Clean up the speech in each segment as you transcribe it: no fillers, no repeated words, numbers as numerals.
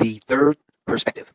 The third perspective.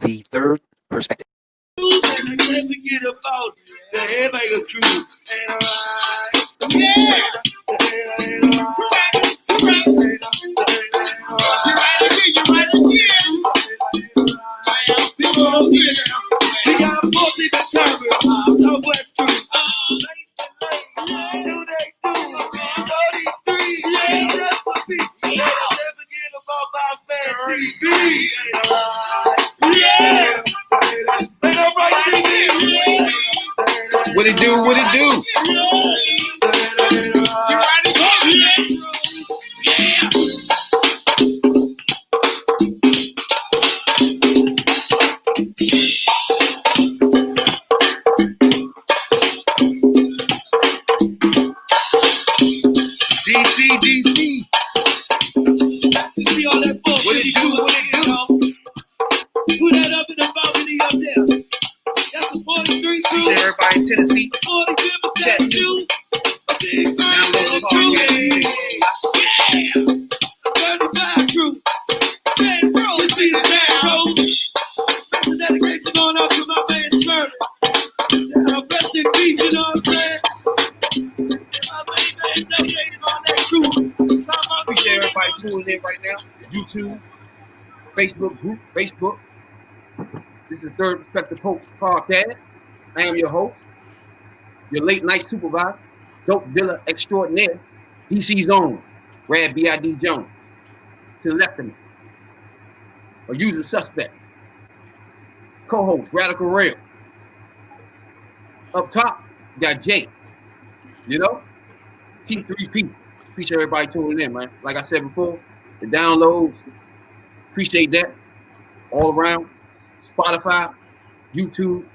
The third perspective. Never forget about the headbanger crew. Ain't alright. Yeah. Ain't alright. You're right again. People don't get it. We got a multi determined Southwest crew. Do they do? 33. Yeah. Just a beat. Never forget about my fan TV. Ain't alright. Yeah. Ain't alright TV. What it do? What it do? You right again. Yeah. DC, DC. You see all that bullshit? What it do? What it do? Put that up in the balcony up there. That's the 43 crew. Appreciate everybody in Tennessee. 40 Givers, that's you. A big Download the crew. podcast. Yeah. 35 crew. Ben Bro. You see the bad bro. Special dedication on up to my man Shirley. Rest in peace, you know what I'm saying? My main man dedicated on that crew. Appreciate everybody tuning in right now. YouTube, Facebook group, Facebook. This is Third Perspective Host Podcast. I am your host, your late night supervisor, dope dealer extraordinaire, DC's own, Brad B.I.D. Jones. To the left of me, a usual suspect, co-host, Radical Rail. Up top, you got Jay. You know, T3P. Appreciate everybody tuning in, man. Like I said before, the downloads, appreciate that all around. Spotify, YouTube,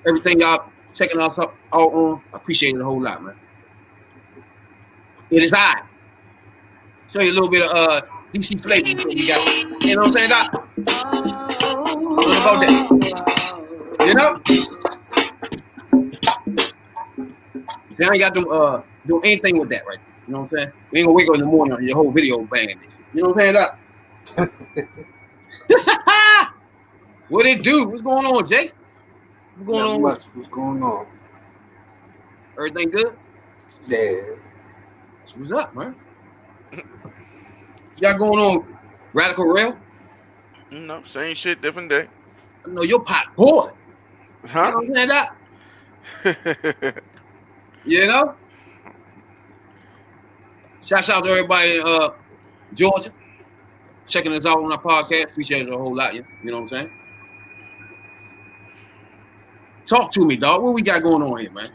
everything y'all checking us up all on. I appreciate it a whole lot, man. It is I. Show you a little bit of DC flavor before we got. You know what I'm saying, Doc? What about that? You know? See, I ain't got to do anything with that right now. You know what I'm saying? We ain't gonna wake up in the morning and your whole video banging. You know what I'm saying, Doc? What it do? What's going on, Jay? What's going on? What's going on? Everything good? Yeah. What's up, man? Y'all going on Radical Rail? No, same shit, different day. I know your pot boy. Huh? You know what I'm saying, Doc? You know? Shouts out to everybody in Georgia checking us out on our podcast. Appreciate it a whole lot. You know what I'm saying? Talk to me, dog. What we got going on here, man?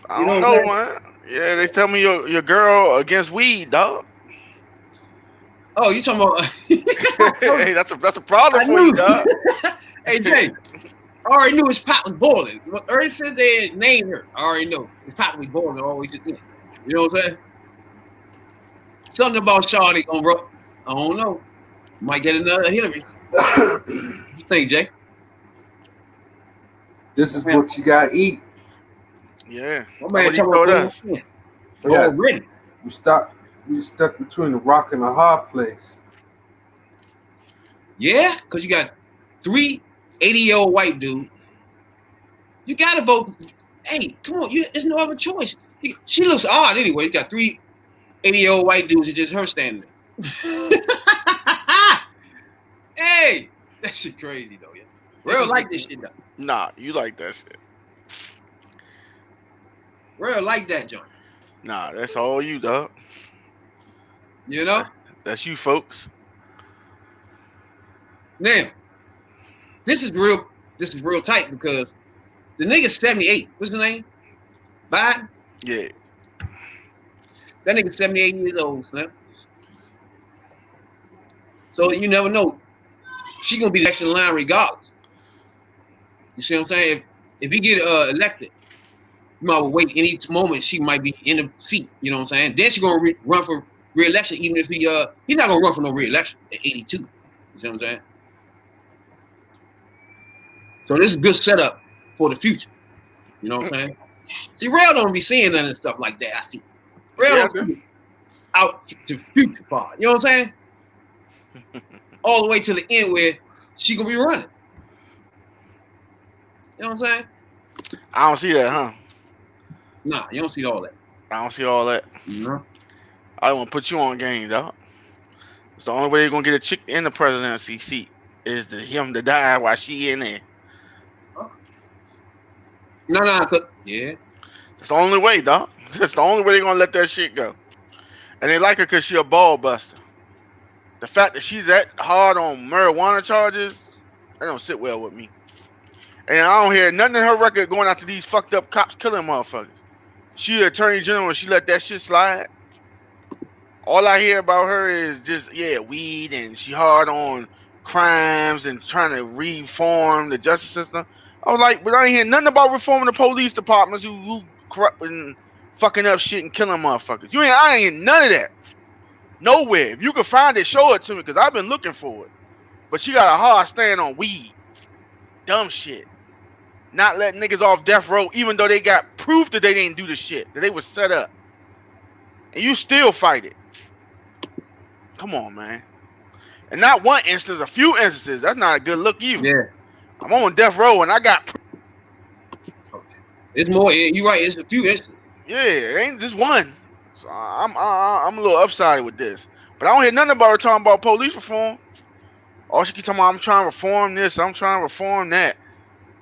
I don't know, man. Yeah, they tell me your girl against weed, dog. Oh, you talking about? Hey, that's a problem for you, dog. Hey, Jay, I already knew his pot was boiling. Ever since they named her, I already know his pot was boiling. Always just in. You know what I'm saying? Something about Shawty gonna bro. I don't know. Might get another Hillary. What you think, Jay? This is what you gotta eat. Yeah. My man talking about us. Already. We stuck between the rock and a hard place. Yeah, because you got 3 80-year-old white dudes. You gotta vote. Hey, come on, there's no other choice. She looks odd anyway. You got 3 80-year-old white dudes and just her standing there. Hey, that shit crazy though, yeah. Real like this shit though. Nah, you like that shit. Real like that joint. Nah, that's all you, dog. You know? That's you, folks. Now, this is real tight because the nigga's 78. What's his name? Biden? Yeah. That nigga's 78 years old, Slim. So you never know. She gonna be next in line regardless. You see what I'm saying? If he get elected, you might well wait any moment she might be in the seat. You know what I'm saying? Then she gonna run for re-election, even if he's not gonna run for no re-election at 82. You see what I'm saying? So this is a good setup for the future. You know what I'm saying? See, Rail don't be seeing none of stuff like that. I see. Rail don't see out to the future part. You know what I'm saying? All the way to the end where she gonna be running. You know what I'm saying? I don't see that, huh? Nah, you don't see all that. I don't see all that. No. I don't want to put you on game, dog. It's the only way you're gonna get a chick in the presidency seat is to him to die while she in there. No, yeah. That's the only way, dog. That's the only way they're gonna let that shit go. And they like her because she a ball buster. The fact that she's that hard on marijuana charges, that don't sit well with me. And I don't hear nothing in her record going after these fucked up cops killing motherfuckers. She the attorney general and she let that shit slide. All I hear about her is just, weed, and she hard on crimes and trying to reform the justice system. I was like, but I ain't hear nothing about reforming the police departments who corrupt and fucking up shit and killing motherfuckers. I ain't hear none of that. Nowhere. If you can find it, show it to me, because I've been looking for it. But she got a hard stand on weed. Dumb shit. Not letting niggas off death row, even though they got proof that they didn't do the shit, that they was set up. And you still fight it. Come on, man. And not one instance, a few instances. That's not a good look either. Yeah. I'm on death row and I got proof. It's more. You're right. It's a few instances. Yeah, it ain't just one. So I'm a little upside with this. But I don't hear nothing about her talking about police reform. All she keep talking about, I'm trying to reform this, I'm trying to reform that.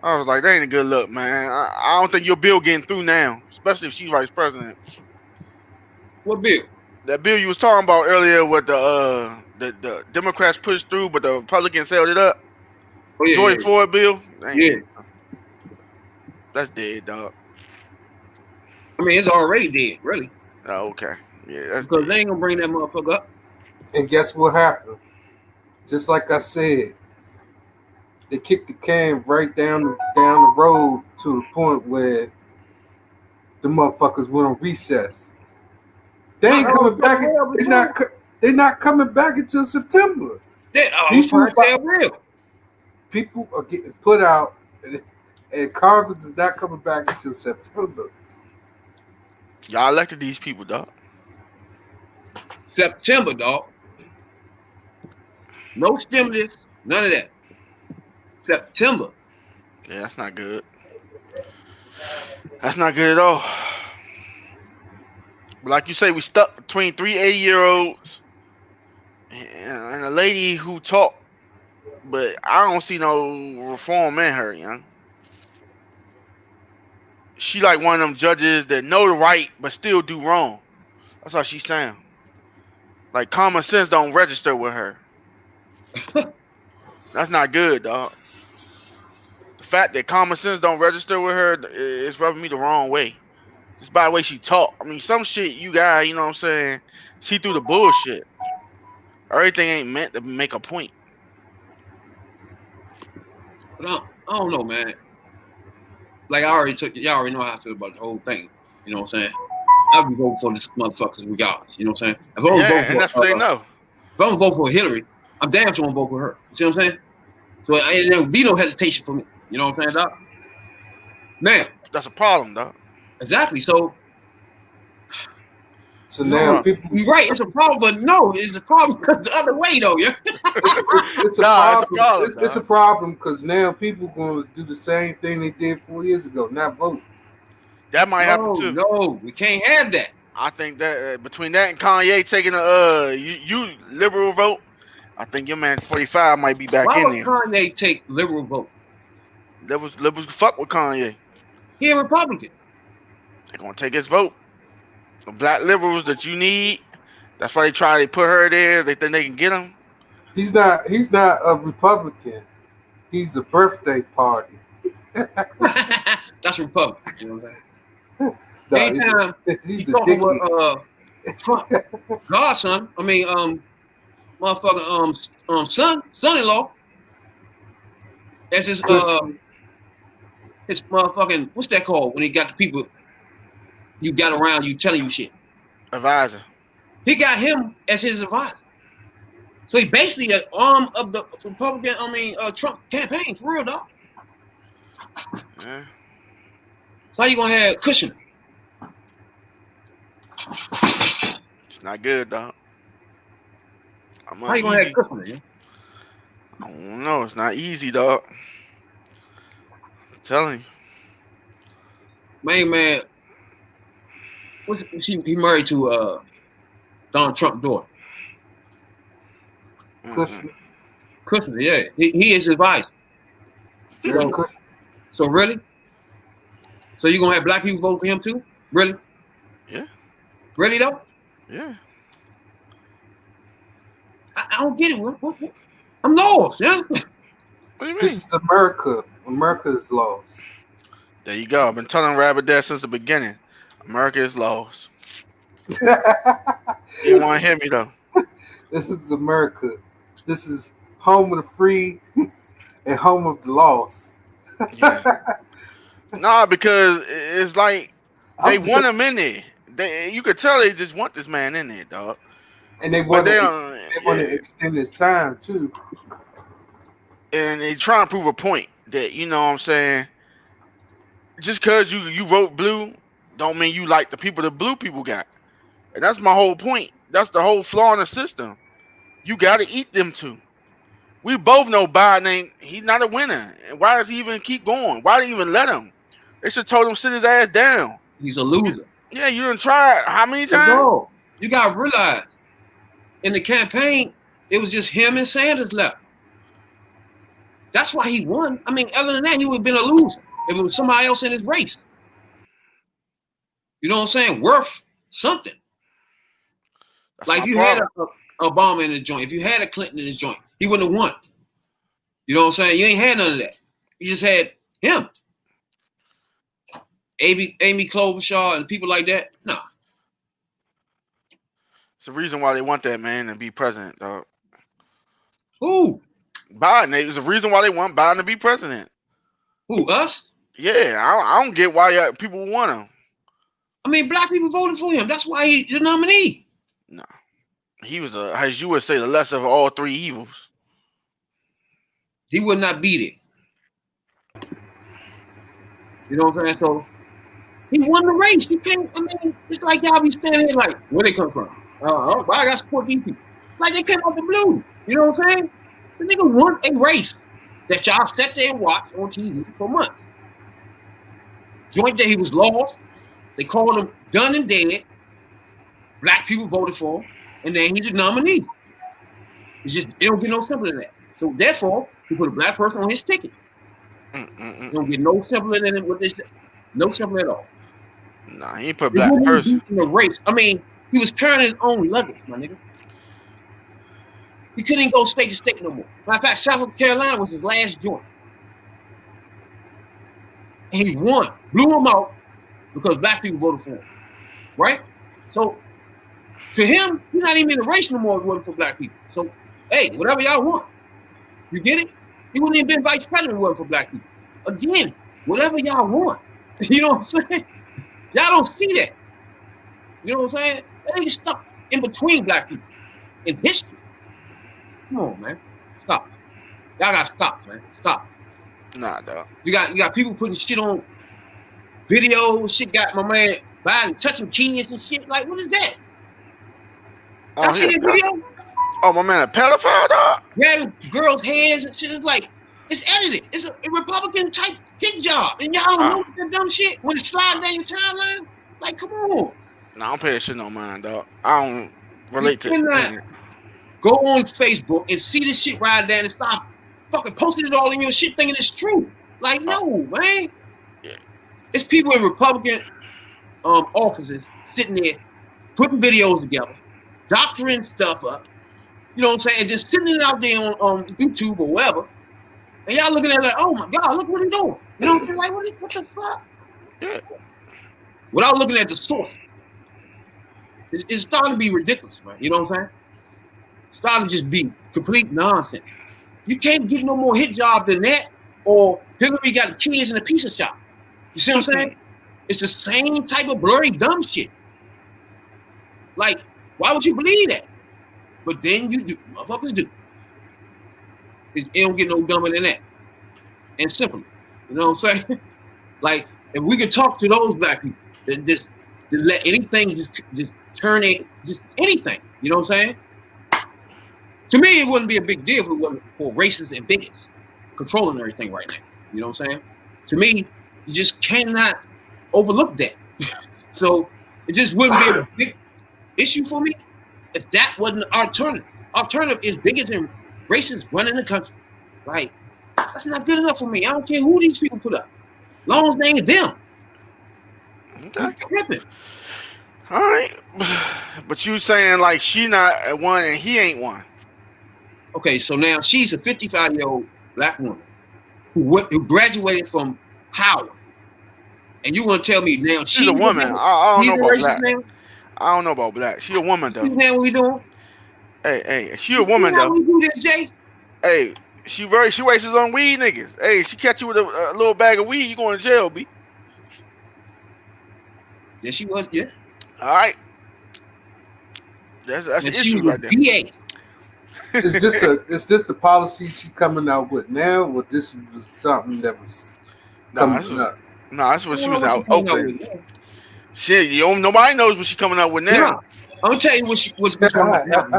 I was like, that ain't a good look, man. I don't think your bill getting through now, especially if she's vice president. What bill? That bill you was talking about earlier with the Democrats pushed through, but the Republicans held it up. Oh, yeah, George Floyd bill? Yeah. That's dead, dog. I mean, it's already dead, really. Oh, okay. Yeah, that's because dead. they ain't gonna bring that motherfucker up. And guess what happened? Just like I said, they kicked the can right down the road to the point where the motherfuckers went on recess. They ain't coming back. They're not coming back until September. I was trying to tell real. People are getting put out, and Congress is not coming back until September. Y'all elected these people, dog. September, dog. No stimulus, none of that. September. Yeah, that's not good. That's not good at all. But like you say, we stuck between 3 80-year-olds and a lady who talked, but I don't see no reform in her, you know. She like one of them judges that know the right but still do wrong. That's how she sound. Like common sense don't register with her. That's not good, dog. The fact that common sense don't register with her is rubbing me the wrong way. Just by the way she talk. I mean, some shit you got, you know what I'm saying, see through the bullshit. Everything ain't meant to make a point. But I don't know, man. Like y'all already know how I feel about the whole thing. You know what I'm saying? I'll be voting for this motherfuckers regardless. You know what I'm saying? If I'm Yeah, vote and that's what they know. If I'm gonna vote for Hillary, I'm damn sure gonna vote for her. You see what I'm saying? So there will be no hesitation for me. You know what I'm saying, Doc? Now, that's a problem, dog. Exactly. So now people, you're right. It's a problem, but no, it's a problem because the other way though. Yeah. It's a problem. It's a problem because now people going to do the same thing they did 4 years ago, not vote. That might happen too. No, we can't have that. I think that between that and Kanye taking a you liberal vote, I think your man 45 might be back in there. Why would Kanye take liberal vote? Liberals fuck with Kanye. He a Republican. They're gonna take his vote. The black liberals that you need. That's why they try to put her there. They think they can get him. He's not a Republican. He's a birthday party. That's Republican. You know what I'm saying? Anytime he's talking with Trump, godson, motherfucking son-in-law. That's his motherfucking, what's that called when he got the people you got around you telling you shit? Advisor. He got him as his advisor. So he basically an arm of the Republican, Trump campaign, for real, dog. Yeah. So how you gonna have Kushner? It's not good, dog. How you gonna have Kushner? Yeah? I don't know. It's not easy, dog. I'm telling you. Man, he married to Donald Trump's daughter. Kushner. Kushner, yeah. He is his advisor. So really? So you gonna have black people vote for him too? Really? Yeah. Really though? Yeah. I don't get it. What? I'm lost, yeah. What do you mean? This is America. America is lost. There you go. I've been telling Rabbit that since the beginning. America is lost. You don't want to hear me though. This is America. This is home of the free and home of the lost. Yeah. Nah, because it's like they want him in there. You could tell they just want this man in there, dog. And they want to extend his time too. And they try to prove a point that, you know what I'm saying, just because you vote blue don't mean you like the people the blue people got. And that's my whole point. That's the whole flaw in the system. You got to eat them too. We both know Biden he's not a winner. And why does he even keep going? Why do you even let him? They should told him sit his ass down. He's a loser. Yeah, you done tried how many times? No, you got to realize in the campaign, it was just him and Sanders left. That's why he won. I mean, other than that, he would have been a loser if it was somebody else in his race. You know what I'm saying? Worth something. That's like if you had Obama in his joint, if you had a Clinton in his joint, he wouldn't have won. You know what I'm saying? You ain't had none of that. You just had him. Amy Klobuchar and people like that. Nah. It's the reason why they want that man to be president, dog. Who? Biden. It was the reason why they want Biden to be president. Who, us? Yeah, I don't get why people want him. I mean, black people voted for him. That's why he's the nominee. No, he was as you would say, the lesser of all three evils. He would not beat it. You know what I'm saying? So he won the race. You can't. I mean, it's like y'all be standing here like, where they come from? Why I got to support these people? Like they came out the blue. You know what I'm saying? The nigga won a race that y'all sat there and watched on TV for months. Joint day he was lost. They called him done and dead. Black people voted for him, and then he's the nominee. It's just it don't get no simpler than that. So therefore, he put a black person on his ticket. It don't get no simpler than it with this. No simpler at all. Nah, he ain't put black person in the race. I mean, he was carrying his own luggage, my nigga. He couldn't go state to state no more. Matter of fact, South Carolina was his last joint. And he won, blew him out because black people voted for him. Right? So, to him, he's not even in the race no more if it wasn't for black people. So, hey, whatever y'all want. You get it? He wouldn't even been vice president if it wasn't for black people. Again, whatever y'all want. You know what I'm saying? Y'all don't see that. You know what I'm saying? That ain't stuck in between black people in history. Come on, man. Stop. Y'all gotta stop, man. Stop. Nah, dog. You got people putting shit on videos. Shit got my man Biden touching kids and shit. Like, what is that? Y'all see that video? Oh, my man, a pedophile, dog? Grabbing girls' hands and shit. It's like, it's edited. It's a Republican type hit job. And y'all don't know that dumb shit when it slide down your timeline? Like, come on. Nah, I don't pay that shit no mind, dog. I don't relate to it. Go on Facebook and see this shit ride down and stop fucking posting it all in your shit thinking it's true. Like, no, man. Yeah. It's people in Republican offices sitting there putting videos together, doctoring stuff up, you know what I'm saying, and just sitting it out there on YouTube or wherever. And y'all looking at it like, oh my God, look what he's doing. You know what I'm saying? Like, what the fuck? Yeah. Without looking at the source. It's starting to be ridiculous, man. You know what I'm saying? It's starting to just be complete nonsense. You can't get no more hit job than that, or Hillary got the kids in a pizza shop. You see what I'm saying? It's the same type of blurry, dumb shit. Like, why would you believe that? But then you do. Motherfuckers do. It don't get no dumber than that. And simply. You know what I'm saying? Like, if we could talk to those black people, that just let anything just turn it, just anything. You know what I'm saying? To me, it wouldn't be a big deal if it wasn't for racists and bigots controlling everything right now. You know what I'm saying? To me, you just cannot overlook that. So it just wouldn't be a big issue for me if that wasn't the alternative. Alternative is bigots and racists running the country. Like, that's not good enough for me. I don't care who these people put up. As long as they ain't them. Okay. I'm tripping. All right. But you saying like she not one and he ain't one. Okay, so now she's a 55-year-old black woman who graduated from Howard. And you want to tell me now she's a woman. I don't know about black. Now? I don't know about black. She a woman though. You know what we doing? Hey, she a woman though. We do this, Jay? Hey, she races on weed niggas. Hey, she catch you with a little bag of weed, you going to jail, B. Yes, she was, yeah. All right. That's an issue right there. PA. Is this the policy she coming out with now, or this was something that was coming up? No, that's what she was out open. Shit, nobody knows what she's coming out with now. Yeah. I'm gonna tell you what's going to happen.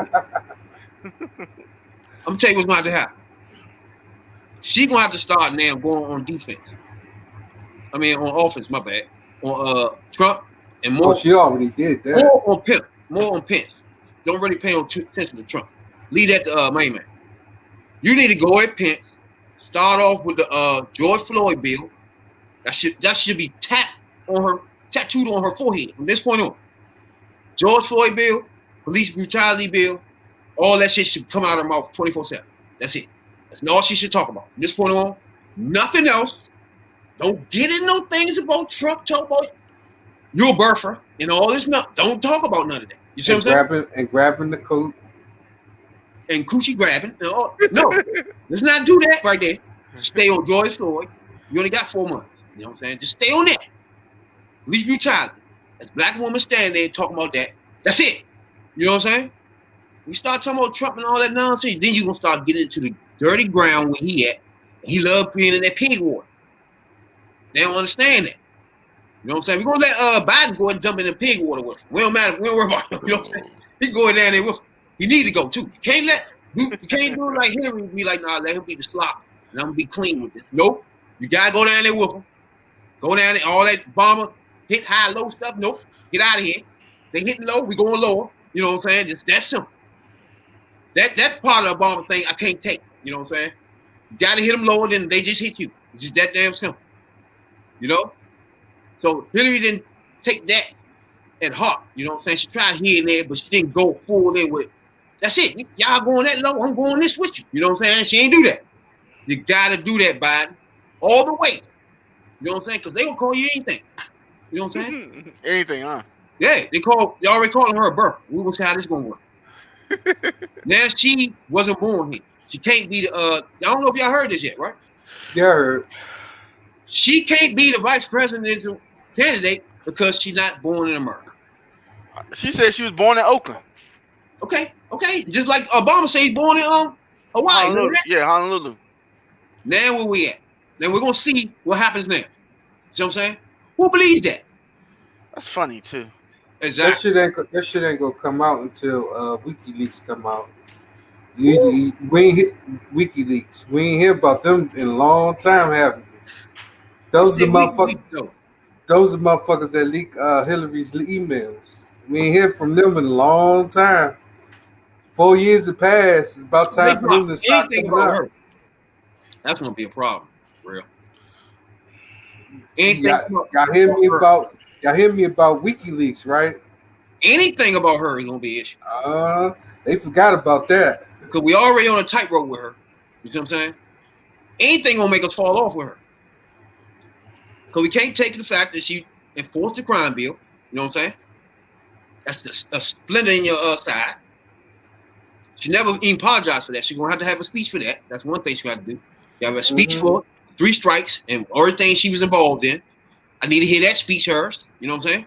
I'm gonna tell you what's going to happen. She's gonna have to start now going on defense. I mean, on offense. My bad. On Trump and more. Well, she already did that. More on Pence. Don't really pay attention to Trump. Leave that to main man. You need to go at Pence. Start off with the George Floyd bill. That should be tattooed on her forehead from this point on. George Floyd bill, police brutality bill, all that shit should come out of her mouth 24/7. That's it. That's all she should talk about. From this point on, nothing else. Don't get in no things about Trump. Talk about your birther and all this. Don't talk about none of that. You see what I'm saying? And grabbing the coat. and coochie grabbing. No, let's not do that right there. Stay on George Floyd. You only got 4 months. You know what I'm saying? Just stay on that. Police brutality. As black women stand there talking about that. That's it. You know what I'm saying? We start talking about Trump and all that nonsense, then you're gonna start getting into the dirty ground where he at. He love being in that pig water. They don't understand that. You know what I'm saying? We're gonna let Biden go and jump in the pig water with him. We don't matter. We don't worry about him. You know what I'm saying? He going down there with him. He need to go too. You can't do it like Hillary be like, nah, let him be the slop. And I'm gonna be clean with this. Nope. You gotta go down there with him. Go down there, all that bomber, hit high, low stuff. Nope. Get out of here. They hitting low, we going lower. You know what I'm saying? Just that simple. That part of the bomber thing I can't take. You know what I'm saying? You gotta hit them lower than they just hit you. It's just that damn simple. You know? So Hillary didn't take that at heart. You know what I'm saying? She tried here and there, but she didn't go full in with it. That's it. Y'all going that low, I'm going this with you. You know what I'm saying? She ain't do that. You gotta do that, Biden. All the way. You know what I'm saying? Because they gonna call you anything. You know what I'm saying? Anything, huh? Yeah, they already calling her a birth. We gonna see how this gonna work. Now she wasn't born here. She can't be the I don't know if y'all heard this yet, right? Yeah, I heard. She can't be the vice presidential candidate because she's not born in America. She said she was born in Oakland. Okay. Just like Obama said he's born in Hawaii. Honolulu. Yeah, Honolulu. Now where we at? Then we're gonna see what happens next. You know what I'm saying? Who believes that? That's funny too. Exactly. That shit ain't gonna come out until WikiLeaks come out. We ain't hit WikiLeaks. We ain't hear about them in a long time, have we? Those are motherfuckers. Those are motherfuckers that leak Hillary's emails. We ain't hear from them in a long time. 4 years have passed. It's about time for them to start coming about out. her. That's gonna be a problem, for real. Y'all hear me about WikiLeaks, right? Anything about her is gonna be an issue. They forgot about that. Because we already on a tightrope with her. You see what I'm saying? Anything gonna make us fall off with her. Because we can't take the fact that she enforced the crime bill. You know what I'm saying? That's a splinter in your side. She never even apologized for that. She's gonna have a speech for that. That's one thing she got to do. You have a speech for 3 strikes and everything she was involved in. I need to hear that speech first. You know what I'm saying?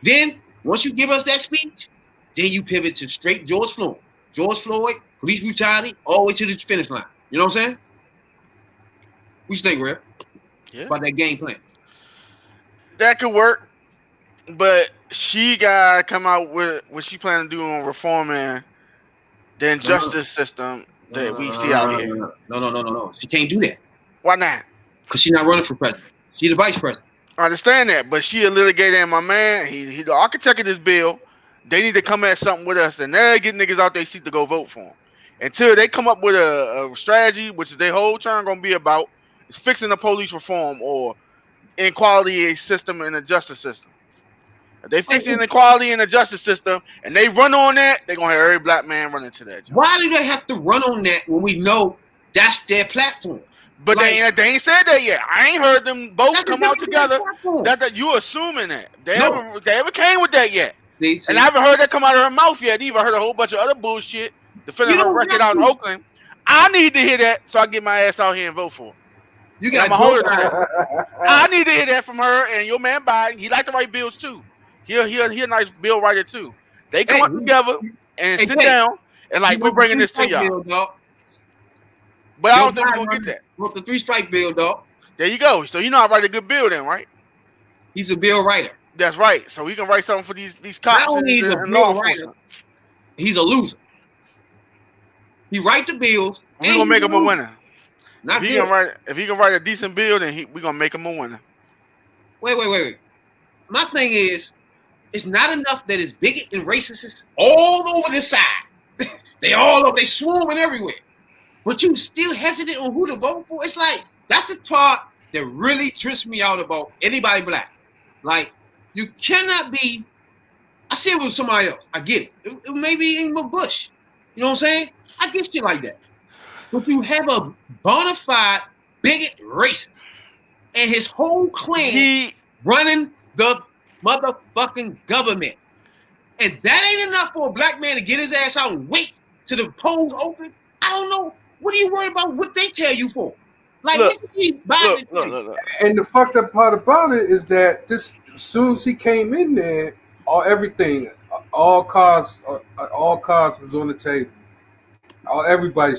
Then once you give us that speech, then you pivot to straight George Floyd. George Floyd, police brutality, all the way to the finish line. You know what I'm saying? What you think, Rev? Yeah. About that game plan? That could work, but she got to come out with what she planning to do on reforming the injustice system that we see out here. No. She can't do that. Why not? Because she's not running for president. She's the vice president. I understand that, but she a litigator and my man, he the architect of this bill. They need to come at something with us, and they get niggas out their seat to go vote for them. Until they come up with a strategy, which their whole term gonna be about, is fixing the police reform or inequality system in the justice system. If they fix the inequality in the justice system and they run on that, they're gonna have every black man run into that job. Why do they have to run on that when we know that's their platform? But they ain't said that yet. I ain't heard them both come out together. That you assuming that they ever came with that yet. See. And I haven't heard that come out of her mouth yet either. I heard a whole bunch of other bullshit defending her record out in Oakland. I need to hear that so I get my ass out here and vote for her. You got I need to hear that from her and your man Biden. He like to write bills too. He a nice bill writer too. They come up together and sit down and like we're bringing this to y'all. Bill, but I don't think we're gonna get that. Wrote the 3-strike bill, dog. There you go. So you know I write a good bill then, right? He's a bill writer. That's right. So we can write something for these cops. Not only he's a bill writer, he's a loser. He write the bills. We're gonna make him a winner. If he can write a decent bill, then we're gonna make him a winner. Wait. My thing is, it's not enough that it's bigot and racist all over this side. They swarming everywhere. But you still hesitant on who to vote for. It's like that's the part that really trips me out about anybody black. Like you cannot be. I said it with somebody else. I get it. It may be Ingrid Bush. You know what I'm saying? I get shit like that. But you have a bona fide bigot racist and his whole clan running the motherfucking government. And that ain't enough for a black man to get his ass out and wait to the polls open. I don't know. What are you worried about? What they tell you for? Like, Look, what you Biden tell you? look. And the fucked up part about it is that this, as soon as he came in there, everything, all cards was on the table. Everybody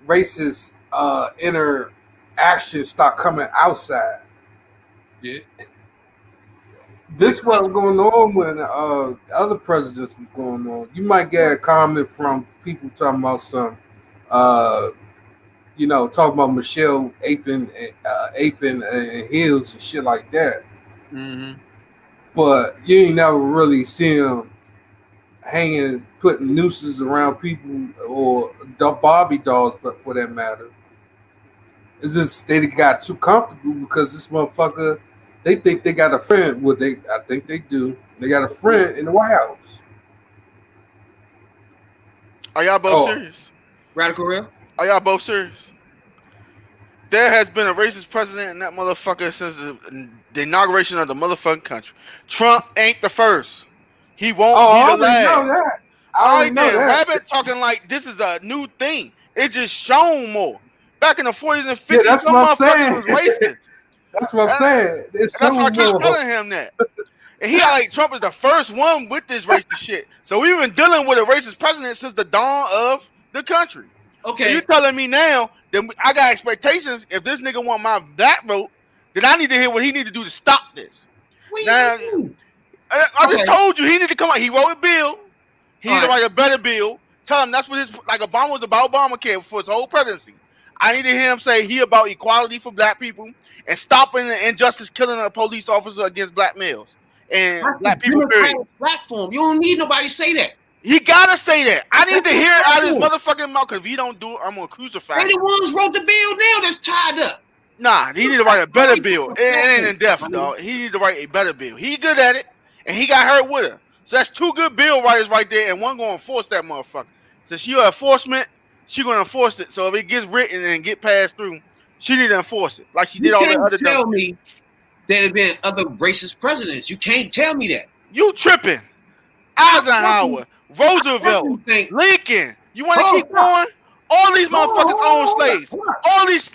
racist inner action start coming outside. Yeah. This wasn't going on when other presidents was going on. You might get a comment from people talking about some, talking about Michelle aping and heels and shit like that. Mm-hmm. But you ain't never really seen them putting nooses around people or Barbie dolls, but for that matter. It's just they got too comfortable because this motherfucker, they think they got a friend. I think they do. They got a friend in the White House. Are y'all both serious? Radical Real? Are y'all both serious? There has been a racist president in that motherfucker since the inauguration of the motherfucking country. Trump ain't the first. He won't be the last. Know that. I already know that. Rabbit talking like this is a new thing. It just shown more. Back in the 40s and 50s, that's some what I'm motherfuckers saying. was racist. That's what I'm saying. That's why I keep telling him that. And he like Trump is the first one with this racist shit. So we've been dealing with a racist president since the dawn of the country. Okay. So you're telling me now that I got expectations. If this nigga want my black vote, then I need to hear what he need to do to stop this. Now, I just told you he need to come out. He wrote a bill. He need to write a better bill. Tell him that's what like Obama was about Obamacare for his whole presidency. I need to hear him say he about equality for black people and stopping the injustice killing a police officer against black males and black people. Platform. You don't need nobody to say that. He gotta say that. I need to hear it out of his motherfucking mouth because if he don't do it, I'm gonna crucify him. They the ones wrote the bill now that's tied up. Nah, he need to write a better bill. It ain't in depth, dog. He need to write a better bill. He good at it, and he got hurt with her. So that's two good bill writers right there, and one gonna enforce that motherfucker. Since she enforcement, she gonna enforce it. So if it gets written and get passed through, she need to enforce it like she did all the other. You can't tell me there have been other racist presidents. You can't tell me that. You tripping? Eisenhower, Roosevelt, Lincoln. You want to keep going? All these motherfuckers own slaves. All these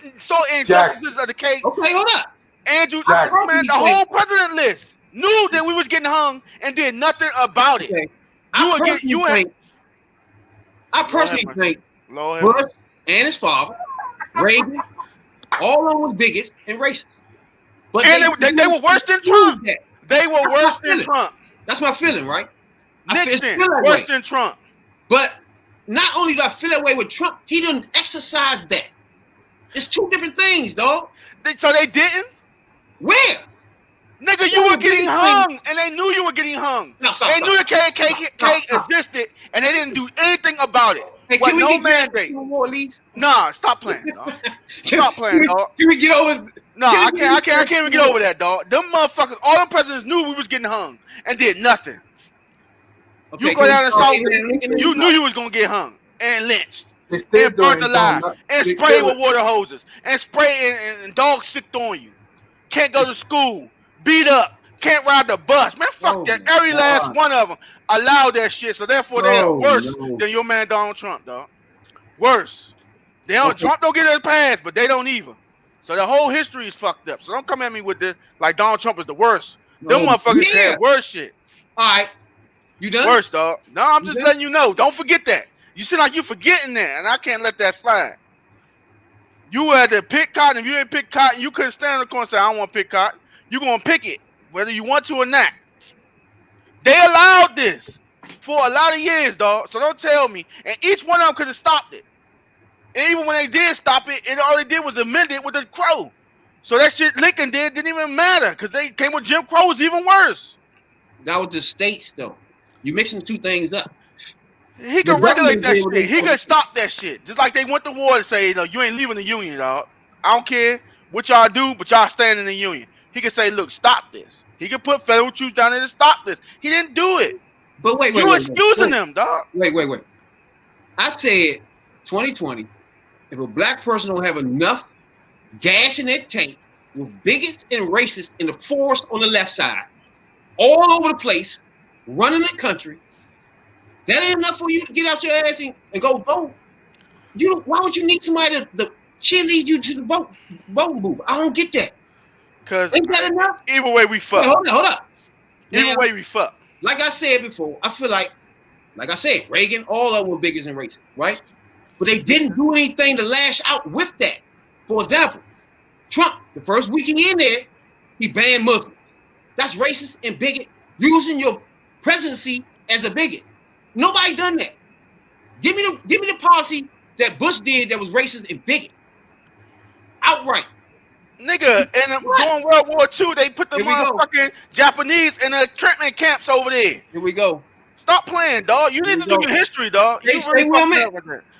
injustices of the case. Okay, hold up. Andrew Jackson, man, the whole president list knew that we was getting hung and did nothing about it. Okay. I personally think Bush and his father, Reagan, all of them was bigots and racist. But they were worse than Trump. They were worse than Trump. That's my feeling, right? Nixon, worse than Trump. But not only do I feel that way with Trump, he didn't exercise that. It's two different things, dog. So they didn't? Where? Nigga, you were getting hung, and they knew you were getting hung. They knew the KKK existed, and they didn't do anything about it. Hey, can we mandate? Nah, stop playing, dog. Stop playing, dog. Can we get over? Nah, I can't even get over that, dog. Them motherfuckers, all them presidents knew we was getting hung and did nothing. Okay, you go down the South, you knew you was gonna get hung and lynched and burnt alive and sprayed with water hoses and spray and dogs sicked on you. Can't go to school, beat up, can't ride the bus. Man, fuck that. Every last one of them allowed that shit, so therefore they are worse than your man Donald Trump, dog. Worse. Trump don't get his pass, but they don't either. So the whole history is fucked up. So don't come at me with this like Donald Trump is the worst. Them motherfuckers had worse shit. All right. You done? Worse, dog. No, I'm just letting you know. Don't forget that. You seem like you forgetting that, and I can't let that slide. You had to pick cotton. If you didn't pick cotton, you couldn't stand in the corner and say, I don't want to pick cotton. You're going to pick it, whether you want to or not. They allowed this for a lot of years, dog. So don't tell me. And each one of them could have stopped it. And even when they did stop it, all they did was amend it with the Crow. So that shit Lincoln didn't even matter because they came with Jim Crow was even worse. That was the states, though. You're mixing two things up. He can regulate that shit. He can stop that shit. Just like they went to war to say, you ain't leaving the union, dog. I don't care what y'all do, but y'all stand in the union. He can say, look, stop this. He can put federal troops down there to stop this. He didn't do it. But wait. You excusing them, dog. Wait. I said 2020, if a black person don't have enough gas in their tank with bigots and racists in the force on the left side, all over the place, running the country, That ain't enough for you to get out your ass and go vote. Why would you need somebody to cheerlead you to the voting booth? I don't get that. Cause ain't that enough? Either way we fuck. Wait, hold up. Either way we fuck. Like I said before, I feel like I said, Reagan, all of them were bigots and racist, right? But they didn't do anything to lash out with that. For example, Trump, the first week he in there, he banned Muslims. That's racist and bigot, using your presidency as a bigot. Nobody done that. Give me the policy that Bush did that was racist and bigot. Outright. Nigga, and during World War II, they put the motherfucking Japanese in the treatment camps over there. Here we go. Stop playing, dog. You need to do your history, dog. You really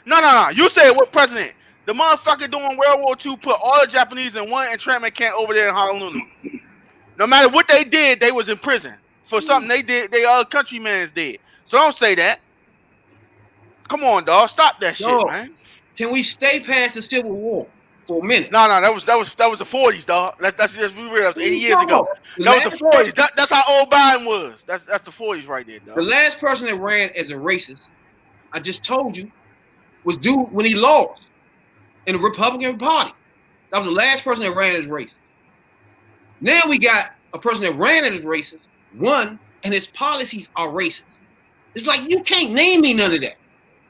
No. You said what president? The motherfucker during World War II put all the Japanese in one entrapment camp over there in Honolulu. No matter what they did, they was in prison for something they did. They other countrymen did. So don't say that. Come on, dog. Stop that shit, man. Can we stay past the Civil War for a minute? No. That was the 40s, dog. That's just we realized 80 years ago. That was the 40s. That's how old Biden was. That's the 40s right there, dog. The last person that ran as a racist, I just told you, was dude when he lost in the Republican Party. That was the last person that ran as racist. Now we got a person that ran as racist, won, and his policies are racist. It's like you can't name me none of that.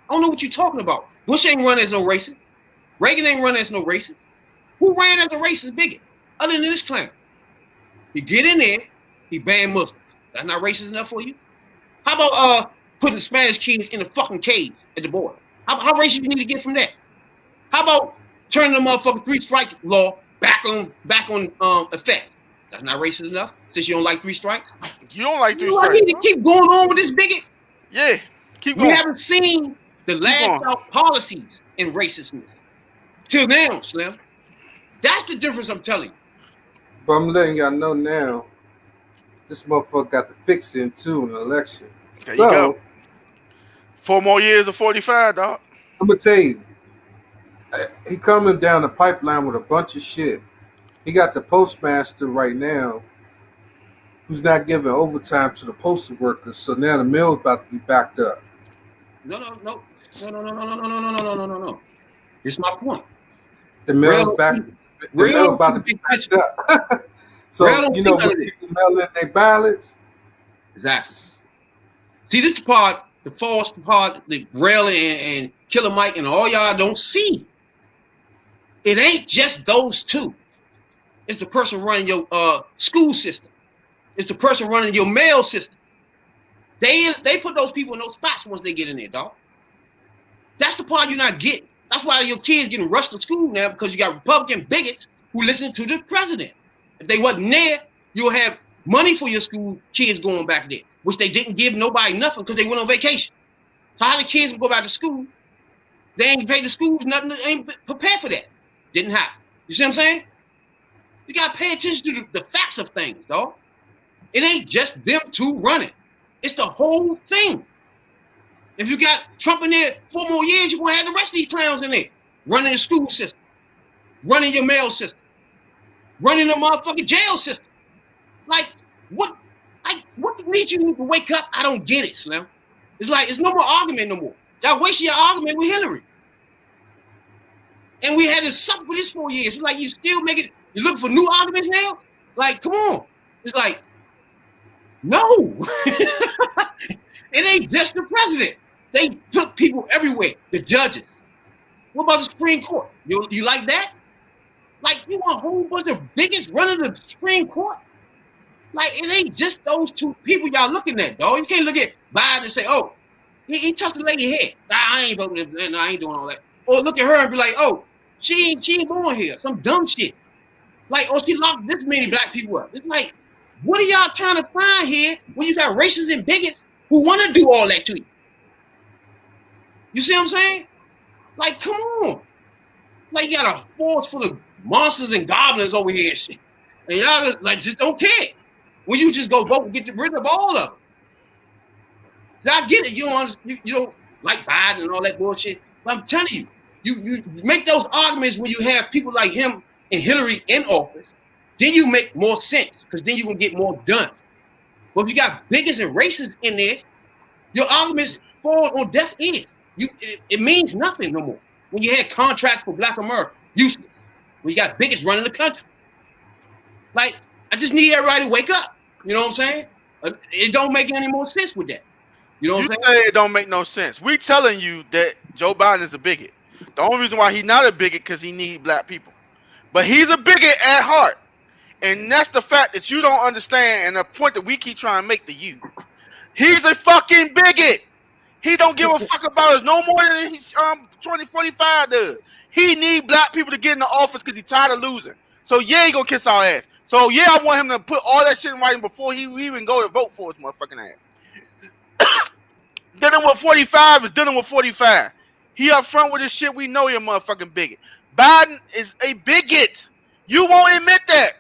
I don't know what you're talking about. Bush ain't run as no racist. Reagan ain't run as no racist. Who ran as a racist bigot other than this clown? He get in there, he banned Muslims. That's not racist enough for you? How about putting Spanish kids in a fucking cage at the border? How racist you need to get from that? How about turning the motherfucking 3-strike law back on effect? That's not racist enough since you don't like 3 strikes. You don't like 3 strikes. I need to keep going on with this bigot. Yeah, keep going. We haven't seen the last out policies in racistness till now, Slim. That's the difference I'm telling you. But I'm letting y'all know now, this motherfucker got to fix it too in the election. There you go. 4 more years of 45, dog. I'm gonna tell you, he coming down the pipeline with a bunch of shit. He got the postmaster right now who's not giving overtime to the postal workers, so now the mill's about to be backed up. No. This is my point. The mill's back. The mill's about to be backed up. So you know when people mail in their ballots. Exactly. See, this part, the false part, the Rail and Killer Mike and all y'all don't see. It ain't just those two. It's the person running your school system. It's the person running your mail system. They put those people in those spots once they get in there, dog. That's the part you're not getting. That's why your kids getting rushed to school now, because you got Republican bigots who listen to the president. If they wasn't there, you'll have money for your school kids going back there, which they didn't give nobody nothing because they went on vacation. So how the kids will go back to school? They ain't pay the schools nothing. They ain't prepared for that. Didn't happen. You see what I'm saying? You got to pay attention to the facts of things, dog. It ain't just them two running. It's the whole thing. If you got Trump in there 4 more years, you're going to have the rest of these clowns in there. Running the school system. Running your mail system. Running the motherfucking jail system. Like, what needs you to wake up? I don't get it, Slim. It's like, it's no more argument no more. Y'all wasting your argument with Hillary. And we had to suffer for this 4 years. It's like you still making, you looking for new arguments now? Like, come on. It's like, no. It ain't just the president. They took people everywhere. The judges. What about the Supreme Court? You like that? Like, you want a whole bunch of bigots running the Supreme Court? Like, it ain't just those two people y'all looking at, dog. You can't look at Biden and say, oh, he touched the lady head. Nah, I ain't voting. No, I ain't doing all that. Or look at her and be like, oh, she ain't going here. Some dumb shit. Like, oh, she locked this many black people up. It's like, what are y'all trying to find here when you got racists and bigots who want to do all that to you? You see what I'm saying? Like, come on. Like, you got a force full of monsters and goblins over here and shit. And y'all just don't care. When you just go vote and get rid of all of them. I get it. You don't like Biden and all that bullshit. But I'm telling you, you make those arguments when you have people like him and Hillary in office, then you make more sense, because then you can get more done. But if you got bigots and racists in there, your arguments fall on deaf ears. It means nothing no more. When you had contracts for Black America, useless. When you got bigots running the country. Like, I just need everybody to wake up. You know what I'm saying? It don't make any more sense with that. You know what I'm saying? Say it don't make no sense. We telling you that Joe Biden is a bigot. The only reason why he's not a bigot because he need black people. But he's a bigot at heart. And that's the fact that you don't understand and the point that we keep trying to make to you. He's a fucking bigot. He don't give a fuck about us no more than 2045 does. He need black people to get in the office because he's tired of losing. So yeah, he gonna kiss our ass. So yeah, I want him to put all that shit in writing before he even go to vote for his motherfucking ass. Dealing with 45 is dealing with 45. He up front with his shit. We know you're a motherfucking bigot. Biden is a bigot. You won't admit that.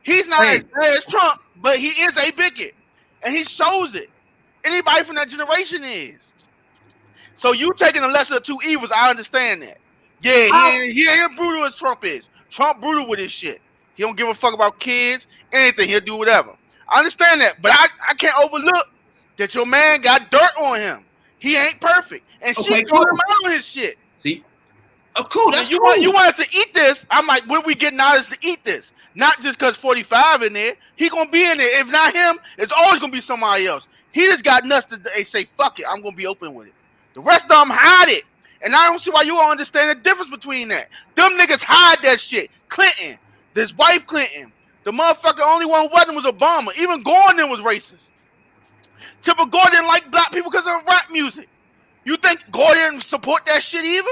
He's not as bad as Trump, but he is a bigot. And he shows it. Anybody from that generation is. So you taking the lesser of two evils, I understand that. Yeah, he ain't brutal as Trump is. Trump brutal with his shit. He don't give a fuck about kids, anything. He'll do whatever. I understand that, but I can't overlook that your man got dirt on him. He ain't perfect. And she called him out on his shit. See? Cool, that's you cool. You want us to eat this? I'm like, when we getting out is to eat this. Not just because 45 in there. He gonna be in there. If not him, it's always gonna be somebody else. He just got nuts to say, fuck it, I'm gonna be open with it. The rest of them hide it. And I don't see why you don't understand the difference between that. Them niggas hide that shit. Clinton, his wife Clinton, the motherfucker only one who wasn't was Obama. Even Gordon was racist. Tipper Gordon didn't like black people because of rap music. You think Gordon support that shit either?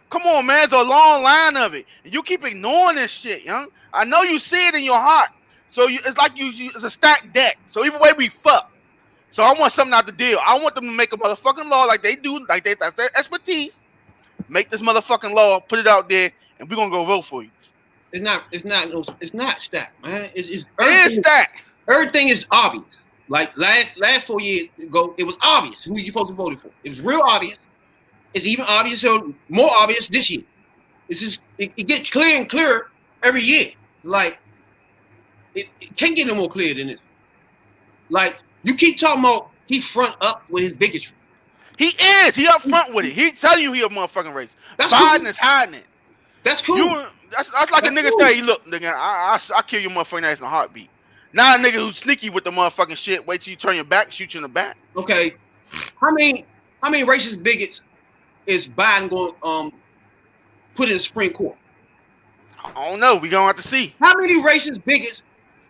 Come on, man. There's a long line of it. And you keep ignoring this shit, young. I know you see it in your heart. So it's like it's a stacked deck. So either way, we fuck. So I want something out the deal. I want them to make a motherfucking law like they do, like that's their expertise. Make this motherfucking law, put it out there, and we're gonna go vote for you. It's not stacked, man. It is stacked. Everything is obvious. Like last 4 years ago, it was obvious who you supposed to vote for. It was real obvious. It's even obvious, so more obvious this year. It's just it gets clearer and clearer every year. Like it can't get no more clear than this. Like you keep talking about he front up with his bigotry. He is. He up front with it. He telling you he a motherfucking racist. That's Biden cool. is hiding it. That's cool. That's like a nigga say, look, nigga, I kill your motherfucking ass in a heartbeat. Now a nigga who's sneaky with the motherfucking shit, wait till you turn your back, shoot you in the back. Okay. How many racist bigots is Biden going to put in the Supreme Court? I don't know. We gonna have to see. How many racist bigots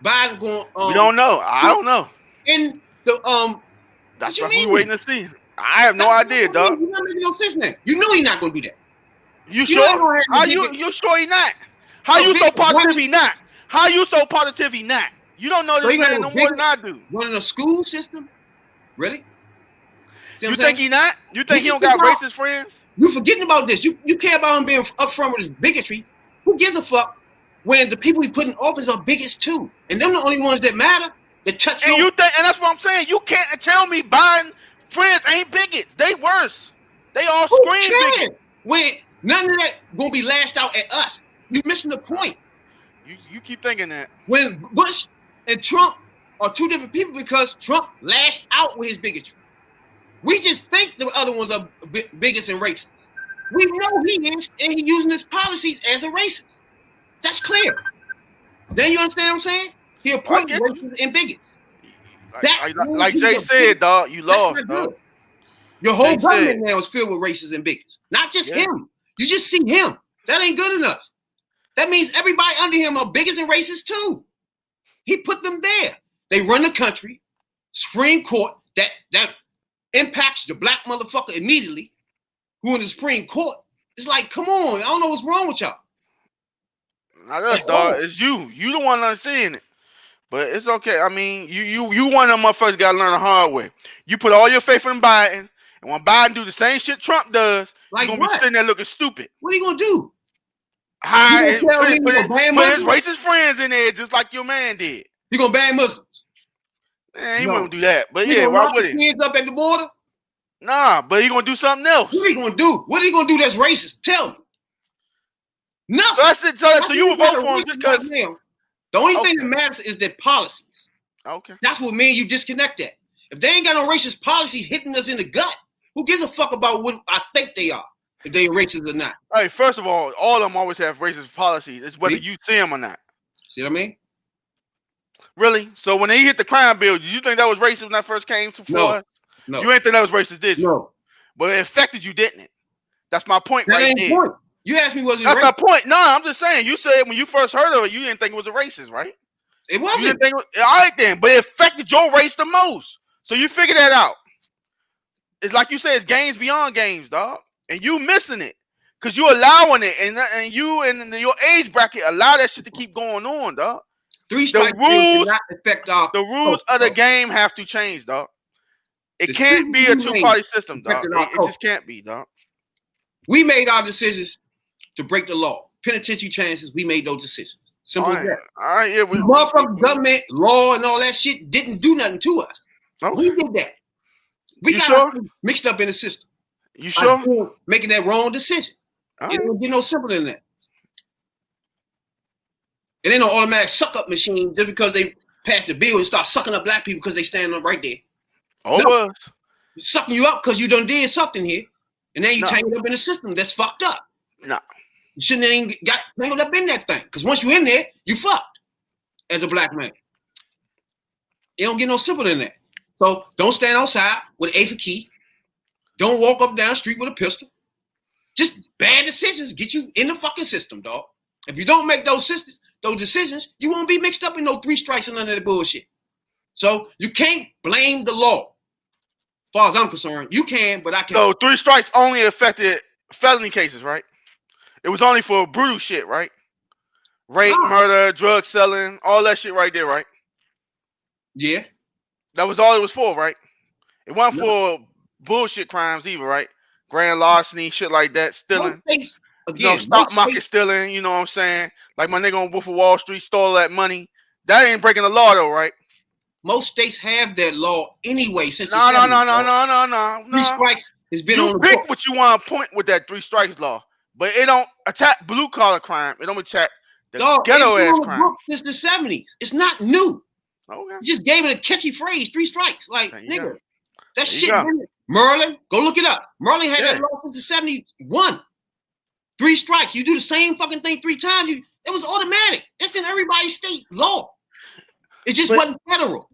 Biden going we don't know. I don't know. In the that's what we're waiting to see. I have no idea, dog. You're not making no sense now. You know he's not gonna do that. You sure? How you sure he not? How you so positive he not? How you so positive he not? You don't know this man no more than I do. Running a school system? Really? You think he not? You think he don't got racist friends? You forgetting about this. You care about him being upfront with his bigotry. Who gives a fuck when the people he put in office are bigots too? And them the only ones that matter. That touch and you think, and that's what I'm saying. You can't tell me Biden friends ain't bigots. They worse. They all scream bigots. When none of that gonna be lashed out at us. You missing the point. You keep thinking that. When Bush and Trump are two different people because Trump lashed out with his bigotry. We just think the other ones are bigots and racist. We know he is, and he's using his policies as a racist. That's clear. Then you understand what I'm saying? He appointed racists and bigots. Like Jay said, dog, you lost, dog. Your whole government now is filled with racists and bigots. Not just him. You just see him. That ain't good enough. That means everybody under him are bigots and racists too. He put them there. They run the country. Supreme Court, that impacts the black motherfucker immediately, who in the Supreme Court. It's like, come on, I don't know what's wrong with y'all. Not us, dog. It's you. You the one not seeing it. But it's okay. I mean, you one of them motherfuckers gotta learn the hard way. You put all your faith in Biden, and when Biden do the same shit Trump does, like you're gonna be sitting there looking stupid. What are you gonna do? Put his racist friends in there just like your man did. You gonna ban Muslims? Man, he won't do that. But yeah, why would he? Kids up at the border? Nah, but he gonna do something else. What he gonna do? What he gonna do that's racist? Tell me. Nothing. So you would vote for him just because. The only thing that matters is their policies. Okay. That's what me and you disconnect at. If they ain't got no racist policies hitting us in the gut, Who gives a fuck about what I think they are? If they racist or not. Hey, first of all of them always have racist policies. It's whether you see them or not. See what I mean? Really? So when they hit the crime bill, did you think that was racist when that first came to Floyd? No. You ain't think that was racist, did you? No. But it affected you, didn't it? That's my point That right ain't there. point. You asked me was it That's racist? my point. No, I'm just saying. You said when you first heard of it, you didn't think it was a racist, right? It You wasn't. didn't think it was, all right then, but it affected your race the most. So you figure that out. It's like you said, it's games beyond games, dog. And you missing it. Because you allowing it. And you and your age bracket allow that shit to keep going on, dog. Three strikes did not affect our the rules of the game have to change, dog. It can't be a two-party system, dog. It just can't be, dog. We made our decisions to break the law. Penitentiary chances, we made those decisions. Simple as that. All right, yeah. Motherfucking government, law, and all that shit didn't do nothing to us. Okay. We did that. We got mixed up in the system. You sure? Making that wrong decision. All it don't get no simpler than that. It ain't no automatic suck-up machine just because they pass the bill and start sucking up black people because they stand up right there. No. Sucking you up because you done did something here. And then you tangled up in a system that's fucked up. No. You shouldn't have even got tangled up in that thing. Because once you're in there, you fucked as a black man. It don't get no simpler than that. So don't stand outside with an eighth key. Don't walk up down the street with a pistol. Just bad decisions get you in the fucking system, dog. If you don't make those decisions, you won't be mixed up in no 3 strikes and none of that bullshit. So you can't blame the law. As far as I'm concerned, you can, but I can't. So 3 strikes only affected felony cases, right? It was only for brutal shit, right? Rape, murder, drug selling, all that shit right there, right? Yeah. That was all it was for, right? It wasn't for bullshit crimes either, right? Grand larceny, shit like that, stealing. Stock market stealing, you know what I'm saying? Like my nigga on Wolf of Wall Street stole that money. That ain't breaking the law though, right? Most states have that law anyway. Since no. 3 strikes has been on the pick book. what you want to point with that 3 strikes law, but it don't attack blue collar crime. It don't attack the ghetto ass crime. Since the 70s, it's not new. Okay. You just gave it a catchy phrase, 3 strikes. Like nigga, that shit. Go. Merlin, go look it up. Merlin had that law since the 71. 3 strikes. You do the same fucking thing 3 times. It was automatic. It's in everybody's state law. It just wasn't federal.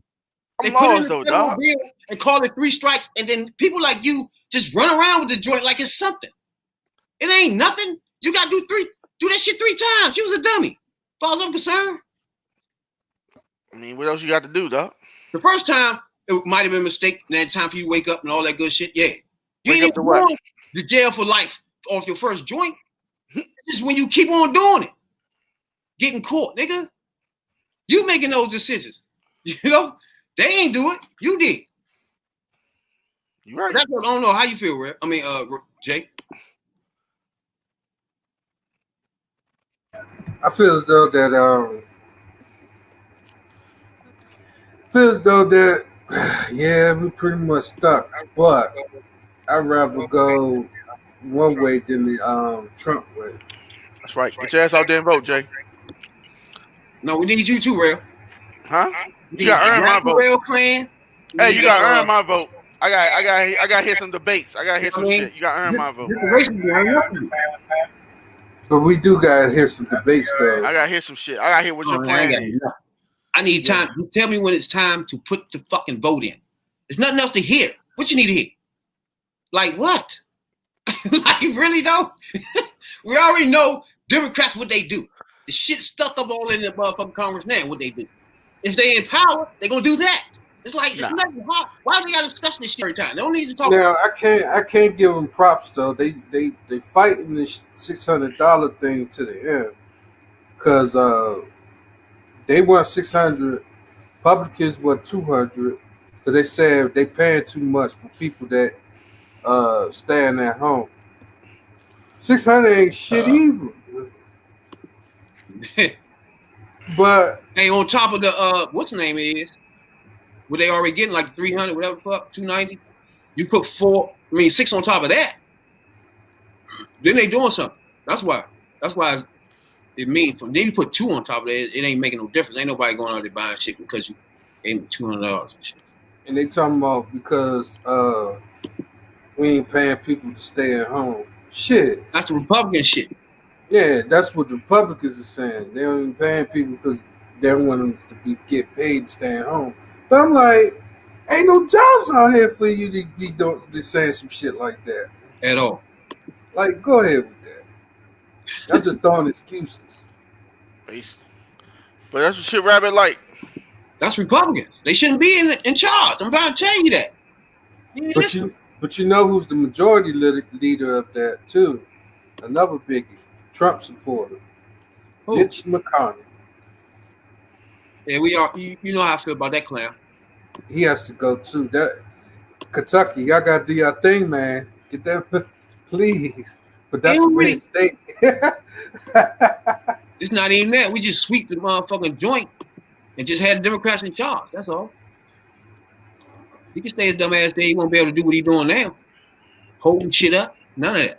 They put it in the federal bill and call it 3 strikes, and then people like you just run around with the joint like it's something. It ain't nothing. You gotta do that shit 3 times. You was a dummy. As far as I'm concerned. I mean, what else you got to do, dog? The first time it might have been a mistake, and then time for you to wake up and all that good shit. Yeah. You Wake ain't up to even what? going to jail for life off your first joint. It's just when you keep on doing it. Getting caught, nigga. You making those decisions. You know? They ain't do it. You did. You right. That's what I don't know how you feel, Red. I mean, Jay. I feel as though that yeah, we pretty much stuck. But I'd rather go one way than the Trump way. That's right. Get your ass out there and vote, Jay. No, we need you too, Rail. Huh? You got to earn my vote. Rail clan. Hey, you got to earn my vote. I got to hear some debates. I got to hear some shit. You got to earn my vote. But we do gotta hear some debates, though. I gotta hear some shit. I gotta hear what your plan is. I need time. You tell me when it's time to put the fucking vote in. There's nothing else to hear. What you need to hear? Like what? Like really though? We already know Democrats what they do. The shit stuck up all in the motherfucking Congress now. What they do? If they in power, they gonna do that. It's like it's nothing hard. Why do they gotta discuss this shit every time? They don't need to talk. Now I can't give them props though. They fighting this $600 thing to the end because they want 600. Republicans want 200 because they say they paying too much for people that staying at home. 600 ain't shit either. But hey, on top of the what's the name is? What they already getting like 300, whatever the fuck, 290. You put 6 on top of that. Then they doing something. That's why it means then you put 2 on top of that, it ain't making no difference. Ain't nobody going out there buying shit because you gave me $200 and shit. And they talking about because We ain't paying people to stay at home. Shit. That's the Republican shit. Yeah, that's what the Republicans are saying. They don't even paying people because they don't want them to get paid to stay at home. But I'm like, ain't no jobs out here for you to be saying some shit like that. At all. Like, go ahead with that. I'm just throwing excuses. But that's what shit Rabbit like. That's Republicans. They shouldn't be in charge. I'm about to tell you that. But you know who's the majority leader of that too? Another biggie, Trump supporter, Mitch McConnell. Yeah, we are. You know how I feel about that clown. He has to go too. That Kentucky, y'all gotta do your thing, man. Get that, please. But that's a great state. It's not even that. We just sweep the motherfucking joint and just had the Democrats in charge. That's all. He can stay his dumb ass there. He won't be able to do what he's doing now. Holding shit up. None of that.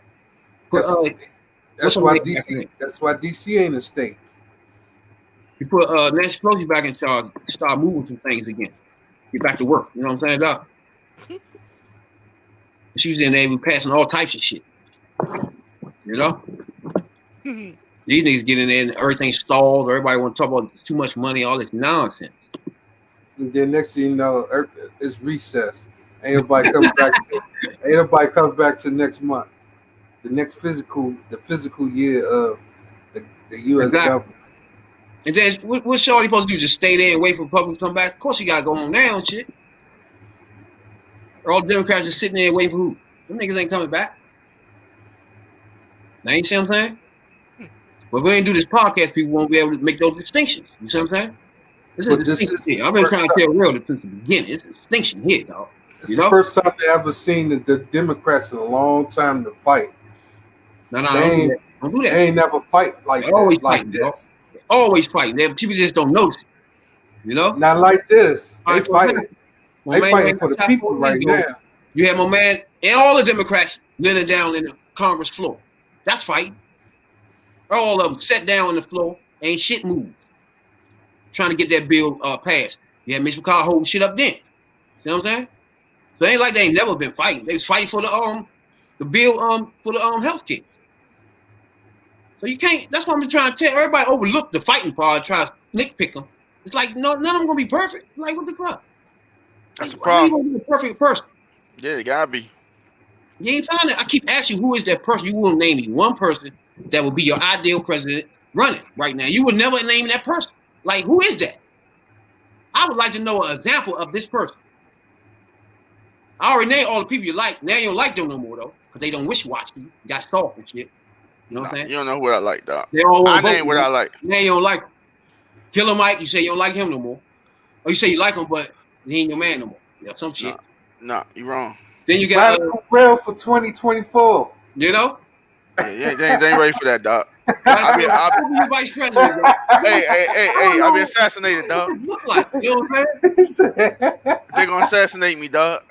That's why DC ain't a state. You put Nancy Pelosi back in charge, start moving some things again. Get back to work. You know what I'm saying, Doc? She was in there passing all types of shit. You know? These niggas get in there and everything stalled. Everybody want to talk about too much money, all this nonsense. And then next thing you know, it's recess. Ain't nobody coming back. Ain't nobody coming back to next month. The next physical year of the U.S. government. And then what's Shorty supposed to do? Just stay there and wait for Republicans to come back? Of course, you gotta go home now and shit. Or all the Democrats just sitting there waiting for who? Them niggas ain't coming back. Now you see what I'm saying? But if we ain't do this podcast, people won't be able to make those distinctions. You see what I'm saying? This is here. I've been trying to tell real since the beginning. It's a distinction here, dog. It's the first time they ever seen the Democrats in a long time to fight. No, don't do that. They ain't never fight like that. Always like fighting, this. Always fighting. People just don't notice it. You know? Not like this. They fighting. They fighting for the people right now. You have my man and all the Democrats kneeling down in the Congress floor. That's fighting. All of them sat down on the floor, ain't shit moved. Trying to get that bill passed. You had Mitch McConnell holding shit up then. You know what I'm saying? So it ain't like they ain't never been fighting. They was fighting for the bill for the health care. So you can't. That's what I'm trying to tell everybody. Overlook the fighting part, try to nitpick them. It's like none of them gonna be perfect. Like what the fuck? That's the problem. You gonna be a perfect person? Yeah, you gotta be. You ain't find it. I keep asking you, who is that person? You won't name me one person that would be your ideal president running right now. You would never name that person. Like, who is that? I would like to know an example of this person. I already named all the people you like. Now you don't like them no more, though, because they don't wish-wash you. You got soft and shit. You know what I'm saying? You don't know what I like, dog. I name what I like. Now you don't like him. Killer Mike, you say you don't like him no more. Or you say you like him, but he ain't your man no more. Yeah, some shit. Nah, you wrong. Then you got real for 2024. You know? Yeah, they ain't ready for that, dog. Vice president. Hey, I'll be assassinated, dog. Look like, you know what I'm saying? They're gonna assassinate me, dog.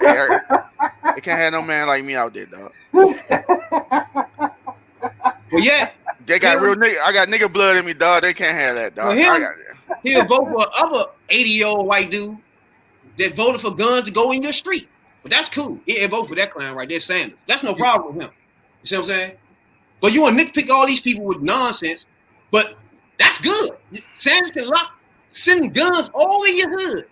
They can't have no man like me out there, dog. Well, yeah. They got real nigga. I got nigga blood in me, dog. They can't have that, dog. Well, he'll vote for other 80-year-old white dude that voted for guns to go in your street. But that's cool. He'll vote for that clown right there, Sanders. That's no problem with him. You see what I'm saying? But you want to nitpick all these people with nonsense, but that's good. Sanders can send guns all in your hood.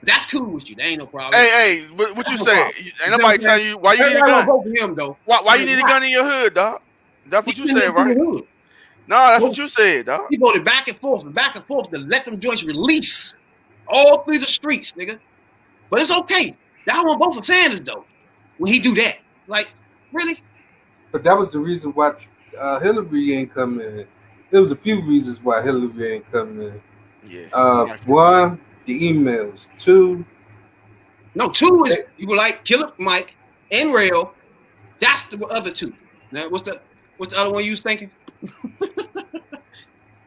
That's cool with you. That ain't no problem. Hey, what you say? Ain't nobody telling you why you need a gun. Vote for him, though. Why you need a gun in your hood, dog? That's what you said, right? No, that's what you said, dog. He voted back and forth to let them joints release all through the streets, nigga. But it's okay. Y'all want to vote for Sanders, though, when he do that. Like, really? But that was the reason why Hillary ain't coming in. There was a few reasons why Hillary ain't coming in. Yeah. One, the emails. Two is you were like Killer Mike and Rail. That's the other two. Now, what's the other one you was thinking?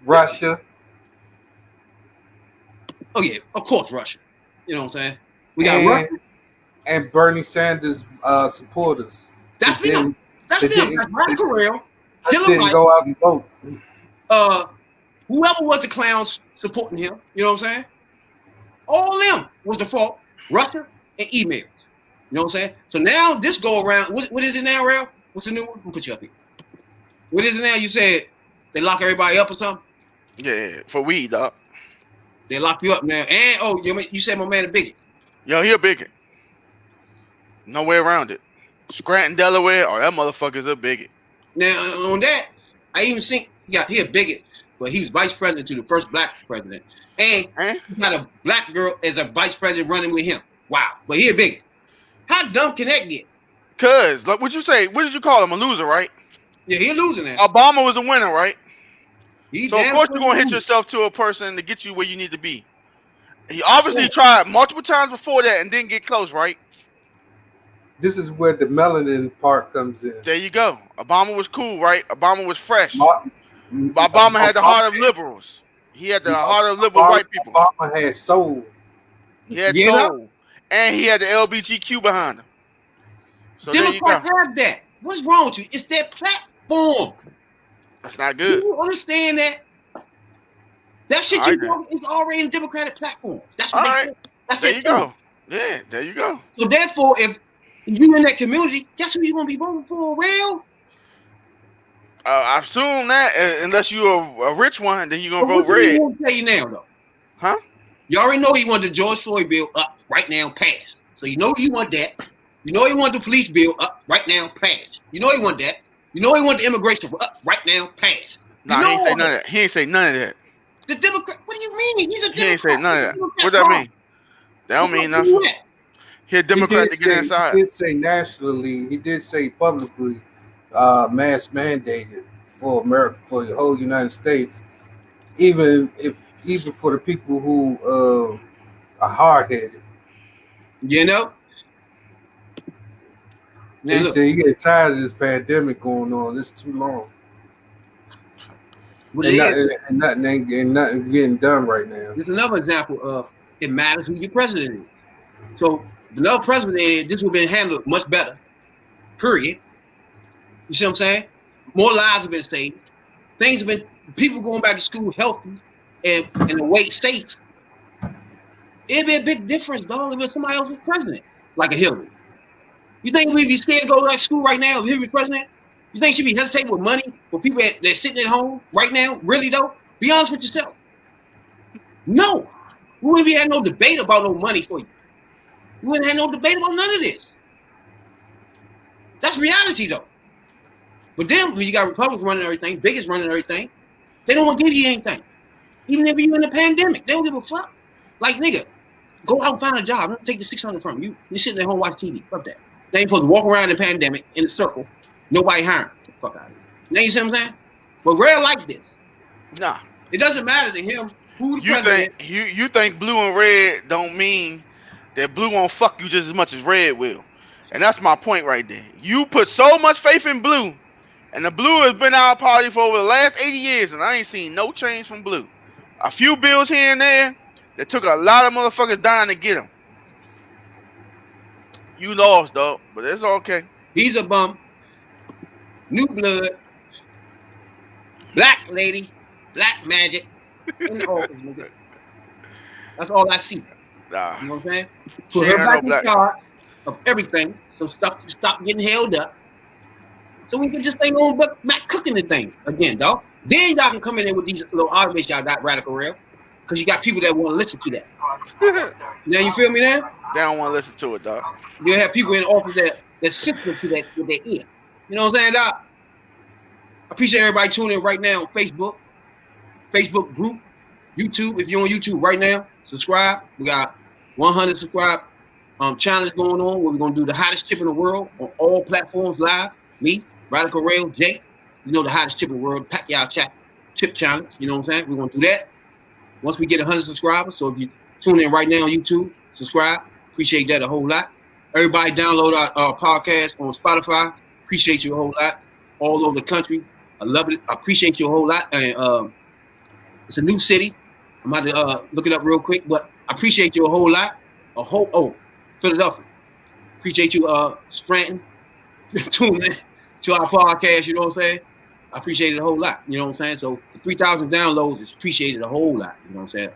Russia. Oh yeah, of course Russia. You know what I'm saying? We got Russia and Bernie Sanders supporters. That's them. That's Radical Rail. Killer Mike. Go out and vote. Whoever was the clowns supporting him, you know what I'm saying? All them was the fault. Russia and emails. You know what I'm saying? So now this go around. What is it now, Rail? What's the new one? I'm gonna put you up here. What is it now? You said they lock everybody up or something? Yeah, for weed, dog. They lock you up now. And you said my man a bigot. Yo, he a bigot. No way around it. Scranton, Delaware, or that motherfucker's a bigot. Now on that, I even think he a bigot, but he was vice president to the first black president, and he got a black girl as a vice president running with him. Wow, but he a bigot. How dumb can that get? Cause, like, what you say? What did you call him? A loser, right? Yeah, he a loser now. Obama was a winner, right? So of course you're gonna hit loser. yourself to a person to get you where you need to be. He obviously tried multiple times before that and didn't get close, right? This is where the melanin part comes in. There you go. Obama was cool, right? Obama was fresh. Obama had the heart of liberals. He had the heart of liberal white people. Obama had soul. He had soul. And he had the LBGQ behind him. So Democrats have that. What's wrong with you? It's their platform. That's not good. Do you understand that? That shit you do is already in the Democratic platform. That's what there you go. Yeah, there you go. So therefore, if you're in that community, guess who you're gonna be voting for, real? I assume that unless you're a rich one, then you're gonna vote red. What tell you now, though? Huh? You already know he wanted the George Floyd bill up right now, passed. So you know you want that. You know he want the police bill up right now, passed. You know he want that. You know he want the immigration up right now, passed. Nah, he ain't say none of that. He ain't say none of that. The Democrat. What do you mean? He's a Democrat. He ain't say none of that. What that mean? That don't mean nothing. He a Democrat to get inside. He did say nationally. He did say publicly, mass mandated for America, for the whole United States. Even for the people who are hard headed. You know. They say you get tired of this pandemic going on. It's too long. And nothing getting done right now. There's another example of it matters who your president is. So another president, this would have been handled much better. Period. You see what I'm saying? More lives have been saved. Things have been people going back to school healthy and in a way safe. It'd be a big difference, dog, if somebody else was president, like a Hillary. You think we'd be scared to go to school right now if Hillary was president? You think she'd be hesitating with money for people that's sitting at home right now? Really, though? Be honest with yourself. No. We wouldn't be having no debate about no money for you. We wouldn't have no debate about none of this. That's reality, though. But then, when you got Republicans running everything, biggest running everything, they don't want to give you anything. Even if you're in a pandemic, they don't give a fuck. Like, nigga, go out and find a job. I'm going to take the $600 from you. You're sitting at home watching TV. Fuck that. They ain't supposed to walk around in the pandemic in a circle. Nobody hiring. Get the fuck out of here. Now you see what I'm saying? But Red like this. Nah. It doesn't matter to him who the you president think you think blue and red don't mean that blue won't fuck you just as much as red will. And that's my point right there. You put so much faith in blue, and the blue has been our party for over the last 80 years, and I ain't seen no change from blue. A few bills here and there that took a lot of motherfuckers dying to get them. You lost, dog, but it's okay. He's a bum. New blood. Black lady. Black magic. In the office, nigga. That's all I see. Nah. You know what I'm saying? Put her back in charge of everything. So stop getting held up. So we can just stay on back cooking the thing again, dog. Then y'all can come in there with these little arguments y'all got Radical Real. Because you got people that want to listen to that. Now you feel me now? They don't want to listen to it, dog. You have people in the office that sister to that with their ear. You know what I'm saying, dog? I appreciate everybody tuning in right now on Facebook group, YouTube. If you're on YouTube right now, subscribe. We got 100 subscribe challenge going on where we're gonna do the hottest chip in the world on all platforms live. Me, Radical Rail, Jay. You know the hottest chip in the world, Pacquiao chip challenge. You know what I'm saying? We're gonna do that once we get 100 subscribers. So if you tune in right now on YouTube, subscribe. Appreciate that a whole lot. Everybody download our podcast on Spotify. Appreciate you a whole lot. All over the country. I love it. I appreciate you a whole lot. And it's a new city. I'm about to look it up real quick, but I appreciate you a whole lot. Philadelphia. Appreciate you, Scranton, tuning in to our podcast. You know what I'm saying? I appreciate it a whole lot. You know what I'm saying? So 3,000 downloads is appreciated a whole lot. You know what I'm saying?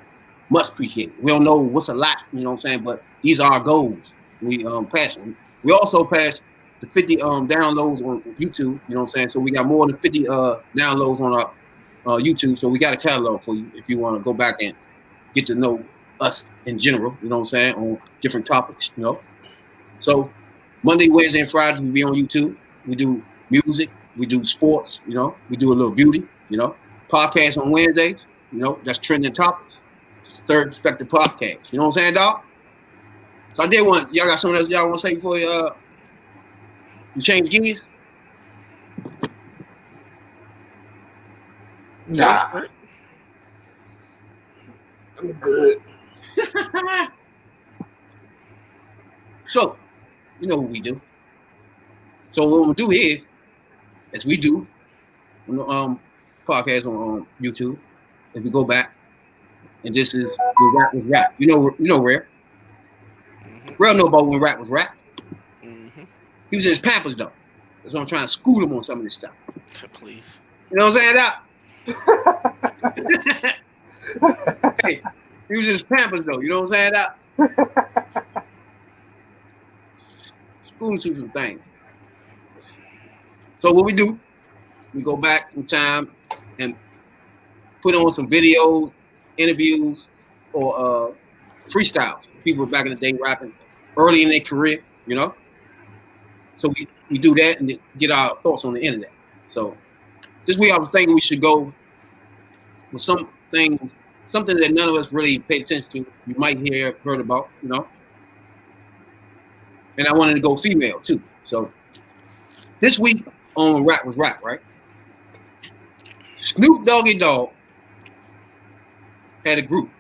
Much appreciated. We don't know what's a lot. You know what I'm saying? But these are our goals. We passing. We also passed the 50 downloads on YouTube. You know what I'm saying? So we got more than 50 downloads on our YouTube. So we got a catalog for you if you want to go back and get to know us in general. You know what I'm saying? On different topics. You know. So Monday, Wednesday, and Friday we be on YouTube. We do music. We do sports. You know. We do a little beauty. You know. Podcast on Wednesdays. You know. That's trending topics. Third Perspective Podcast. You know what I'm saying, dog? So I did want y'all got something else y'all want to say before you change gears? Nah, I'm good. So, you know what we do. So what we'll do here, as we do on the podcast on YouTube, if we go back, and this is when rap was rap. You know Rare. Rare know about when rap was rap. He was in his Pampers though. That's why I'm trying to school him on some of this stuff. Please. You know what I'm saying? Hey, he was in his Pampers though. You know what I'm saying? School to some things. So what we do, we go back in time and put on some videos, interviews, or freestyles. People back in the day rapping early in their career, you know. So we do that and get our thoughts on the internet. So this week I was thinking we should go with something that none of us really paid attention to. You might heard about, you know. And I wanted to go female too. So this week on Rap was Rap, right? Snoop Doggy Dogg had a group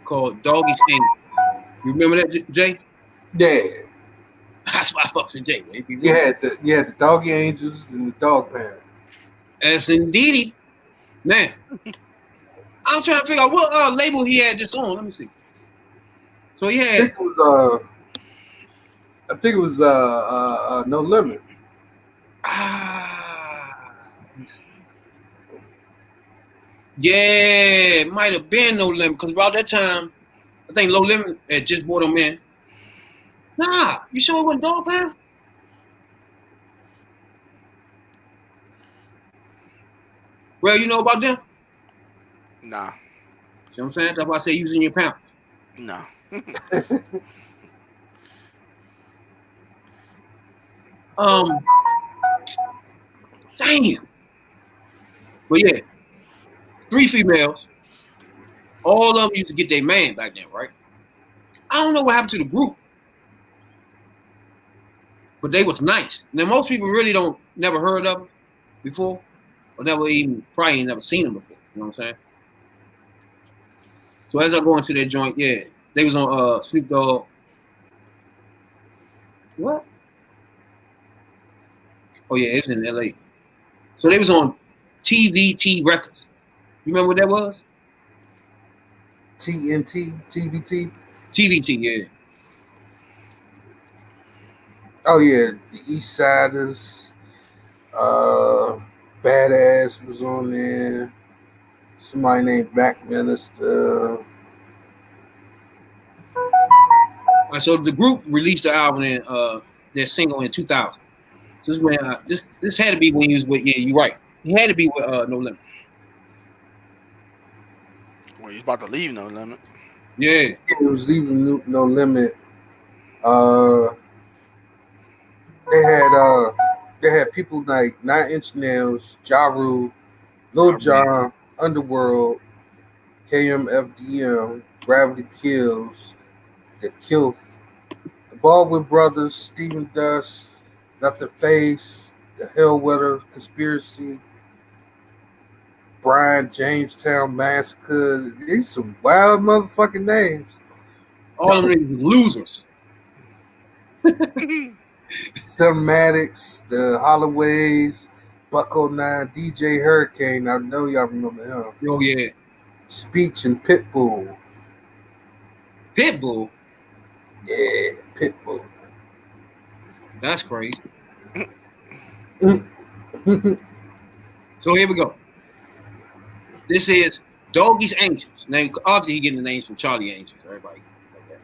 called Doggy's Angels. You remember that, Jay? Yeah. That's why I fucks with Jay. Right? You had the Doggy Angels and the Dog Pound. As indeedy. Man, I'm trying to figure out what label he had this on. Let me see. So he had. I think it was No Limit. Yeah, it might have been No Limit because about that time, I think No Limit had just brought him in. Nah, you sure it wasn't Dog Pound? Well, you know about them? Nah. See what I'm saying? That's why I say using your pound. Nah. Damn. But yeah, 3 females. All of them used to get their man back then, right? I don't know what happened to the group, but they was nice. Now most people really never heard of them before, or probably never seen them before. You know what I'm saying? So as I go into their joint, yeah, they was on Snoop Dogg. What? Oh yeah, it was in LA. So they was on TVT Records. You remember what that was? TNT, TVT. TVT, yeah. Oh yeah, the East Siders. Badass was on there. Somebody named Mac Minister. So the group released the album in their single in 2000. So this is when this had to be when he was with. Yeah, you're right. He had to be with No Limit. Well, he's about to leave No Limit. Yeah. He was leaving No Limit. They had people like 9 Inch Nails, Ja Rule, Lil Jon, Underworld, KMFDM, Gravity Kills, The Kilf, the Baldwin Brothers, Stephen Dust, Nothing Face, The Hellweather Conspiracy, Brian Jamestown Massacre. These some wild motherfucking names. All of them losers. Cinematics, the Holloways, Bucko 9, DJ Hurricane. I know y'all remember him. Oh yeah. Speech and Pitbull. Pitbull? Yeah, Pitbull. That's crazy. So here we go. This is Doggy's Angels. Now, obviously, he getting the names from Charlie Angels. Everybody. Okay.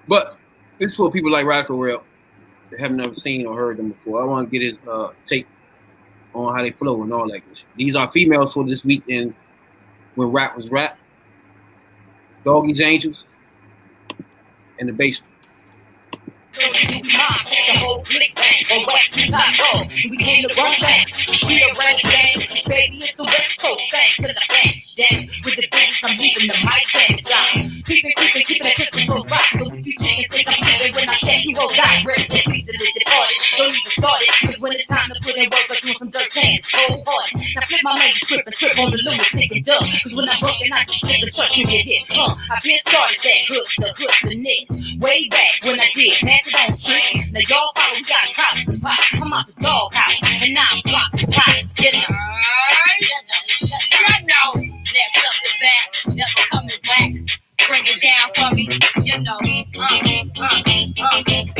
But This is for people like Radical Rail that have never seen or heard them before. I want to get his take on how they flow and all that good shit. These are females for this week in when rap was rap. Doggy's Angels and the Basement. The whole click bang on wax and top roll. We came to run back. We arrange game. Baby, it's a West Coast thing to the bench. Damn, with the bench, I'm leaving the mic bench down. Creeping, keeping that pistol close by. So if you chickens think I'm sleeping when I step, you won't die. Rest in peace and it's departed. Don't even start it. Cause when it's time to put in work, I'm doing some dirt chance. Hold on. Now flip my manuscript and trip on the lunatic and dumb. Cause when I'm broken, I just flip the trust you get hit. I've been started that hooks, the nicks. Way back when I did, pass it on trick. Now y'all follow, we got cops and pop. I'm out the doghouse, and now I'm blocking hot. You know. You know. Next up the back, never coming back. Bring it down for me, you know.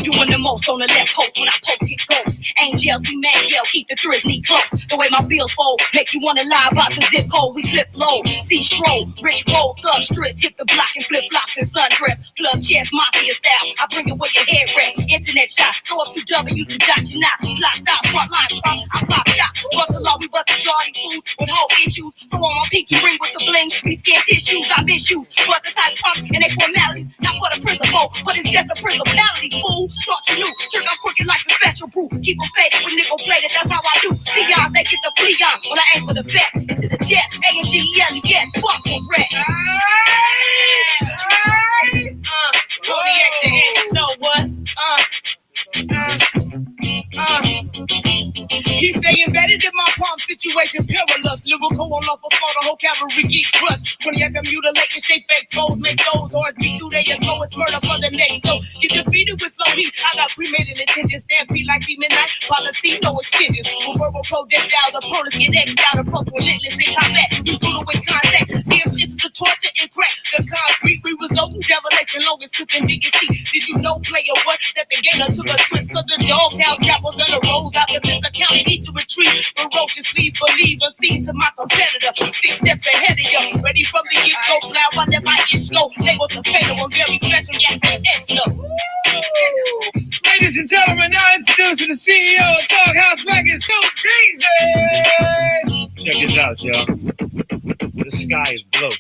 You and the most on the left coast when I post get ghosts. Angels be mad, yo, keep the thrizzly close. The way my bills fold, make you wanna lie about your zip code. We clip low, see stroll, rich roll, thug strips, hit the block and flip flops and sundress. Plug chest, mafia style. I bring it where your head rests. Internet shot, go up to W to dot you not. Block stop, front line front, I pop shot. Bust the law, we bust the jar, these fools with whole issues. So on my pinky ring with the bling, these skin tissues, I miss you. Bust the type punks and they formalities, not for the principle, but it's just a principality, fool. Thought you knew, trick I'm crooked like a special brew. Keep them faded with nickel plated, that's how I do. Peons, they get the flea on when I aim for the best. Into the depth, A-N-G-E-L-E-S, fuck correct. Kodiak the X, so what? He stay embedded in my palm situation, perilous. Lyrical on lawful small, the whole cavalry geek crush. Cognac mutilating, shape fake foes, make those horns beat through they as low as murder for the next go. Get defeated with slow heat. I got cremated intentions, stampede like demon night. Policy, no extensions. With verbal projectiles, opponents get X'd out. Approach relentless in combat. You brutal with contact. Damn shit's the torture and crack. The concrete we result in devilation, longest cooking biggest heat. Did you know, player, what? That the gator took a twist, cause the doghouse capos and the rolls out the Mr. County need to retreat. Ferocious, please believe, unseen to my competitor. 6 steps ahead of you. Ready from the get-go, plow, I let my ish go. Label the fatal, I'm very special, yeah, extra. Ladies and gentlemen, now introducing the CEO of Doghouse Records, So Crazy. Check this out, y'all. The sky is blue.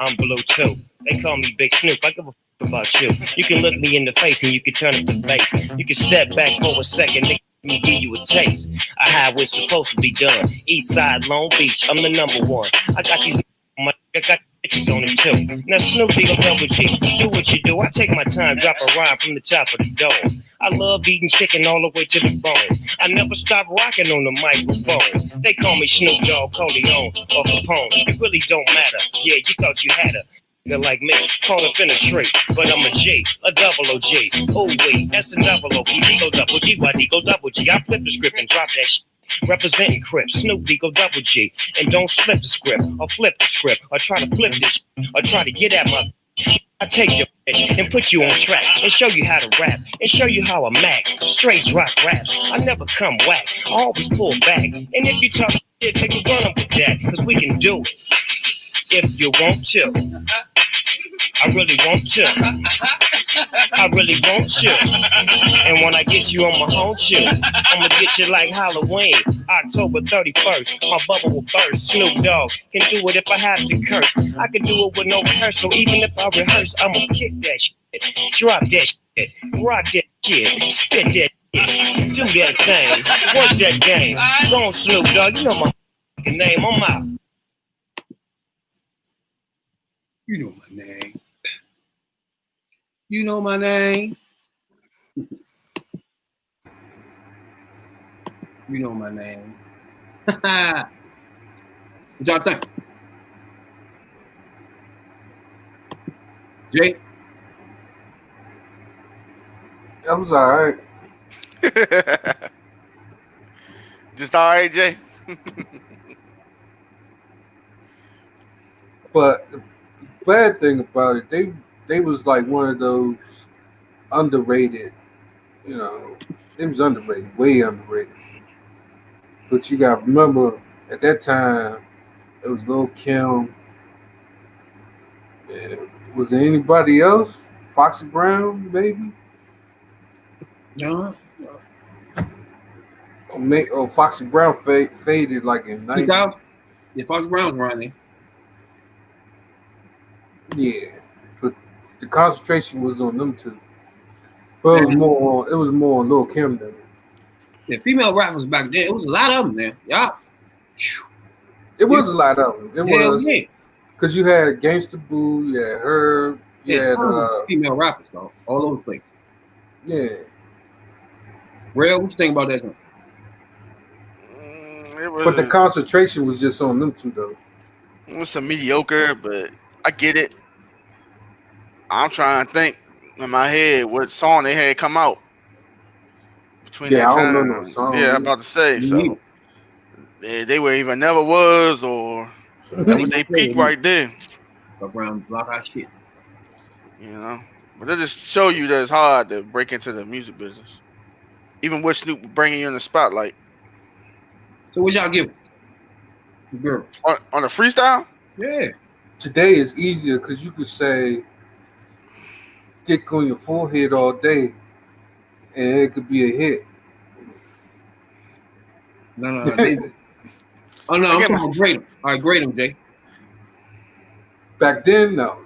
I'm blue too. They call me Big Snoop. I give a f about you. You can look me in the face and you can turn up the bass. You can step back for a second, nigga. Let me give you a taste. I have what's supposed to be done. East Side, Long Beach, I'm the number one. I got these I got bitches on it too. Now Snoop Dogg Double G, do what you do. I take my time, drop a rhyme from the top of the dome. I love eating chicken all the way to the bone. I never stop rocking on the microphone. They call me Snoop Dogg, Corleone, or Capone. It really don't matter. Yeah, you thought you had a like me, caught up in a tree, but I'm a G, a double OG. Oh wait, that's a double OG, Digo double G, why Digo double G? I flip the script and drop that shit. Representing Crips, Snoop Digo double G, and don't slip the script, or flip the script, or try to flip this, or try to get at my. I take your bitch and put you on track, and show you how to rap, and show you how I mac. Straight drop raps, I never come whack, I always pull back. And if you talk shit, nigga, run up with that, cause we can do it. If you want to. I really want to. I really want you. And when I get you on my home chill, I'ma get you like Halloween. October 31st, my bubble will burst. Snoop Dogg can do it if I have to curse. I can do it with no rehearsal. Even if I rehearse, I'ma kick that shit. Drop that shit. Rock that shit. Spit that shit. Do that thing. Work that game. Go on, Snoop Dogg. You know my name. I'm out. You know my name. You know my name. You know my name. What y'all think? Jay? That was all right. Just all right, Jay. But the bad thing about it, they was like one of those underrated, you know, it was underrated, way underrated. But you gotta remember, at that time, it was Lil Kim. Was there anybody else? Foxy Brown, maybe? Yeah. Foxy Brown faded like in 90. 2000. Yeah, Fox Brown's around there. Yeah, but the concentration was on them two. But it was more on Lil Kim than. Yeah, female rappers back then. It was a lot of them there. Yeah. It was a lot of them. It Hell was yeah. because you had Gangsta Boo, you had her, you had female rappers though, all over the place. Yeah. Real, what you think about that one? But the concentration was just on them two though. It was some mediocre, but I get it. I'm trying to think in my head what song they had come out between that I time. don't know no song. Yeah, I'm about to say so. They were even Never Was or that was their peak right there. Around block our shit. You know, but they just show you that it's hard to break into the music business, even with Snoop bringing you in the spotlight. So what y'all give the girl on the freestyle? Yeah. Today is easier because you could say "dick on your forehead" all day, and it could be a hit. No. Oh no, I'm talking about grade them. All right, grade them, Jay. Back then, no.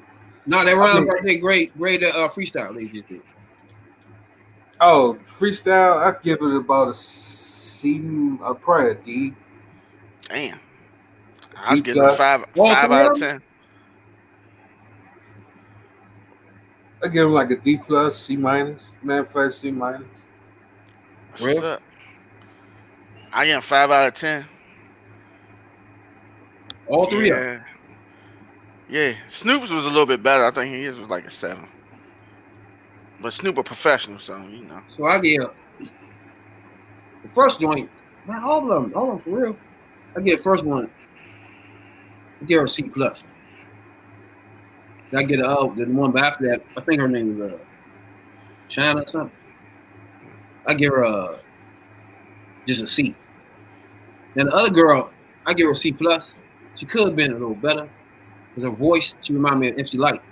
No, that round right there, grade freestyle they just did. Oh, freestyle, I give it about a C, probably a D. Damn. I was getting a 5 out of 10. I give him like a D plus, C minus. Matter of fact, C minus. Real? I get 5 out of 10. All three of them. Yeah. Snoop's was a little bit better. I think his was like a 7. But Snoop a professional, so you know. So I give the first joint, not all of them for real. I get the first one. I give her a C plus. Then I get the one after that. I think her name was China or something. I give her just a C. Then the other girl, I give her a C plus. She could have been a little better because her voice, she reminded me of MC Light.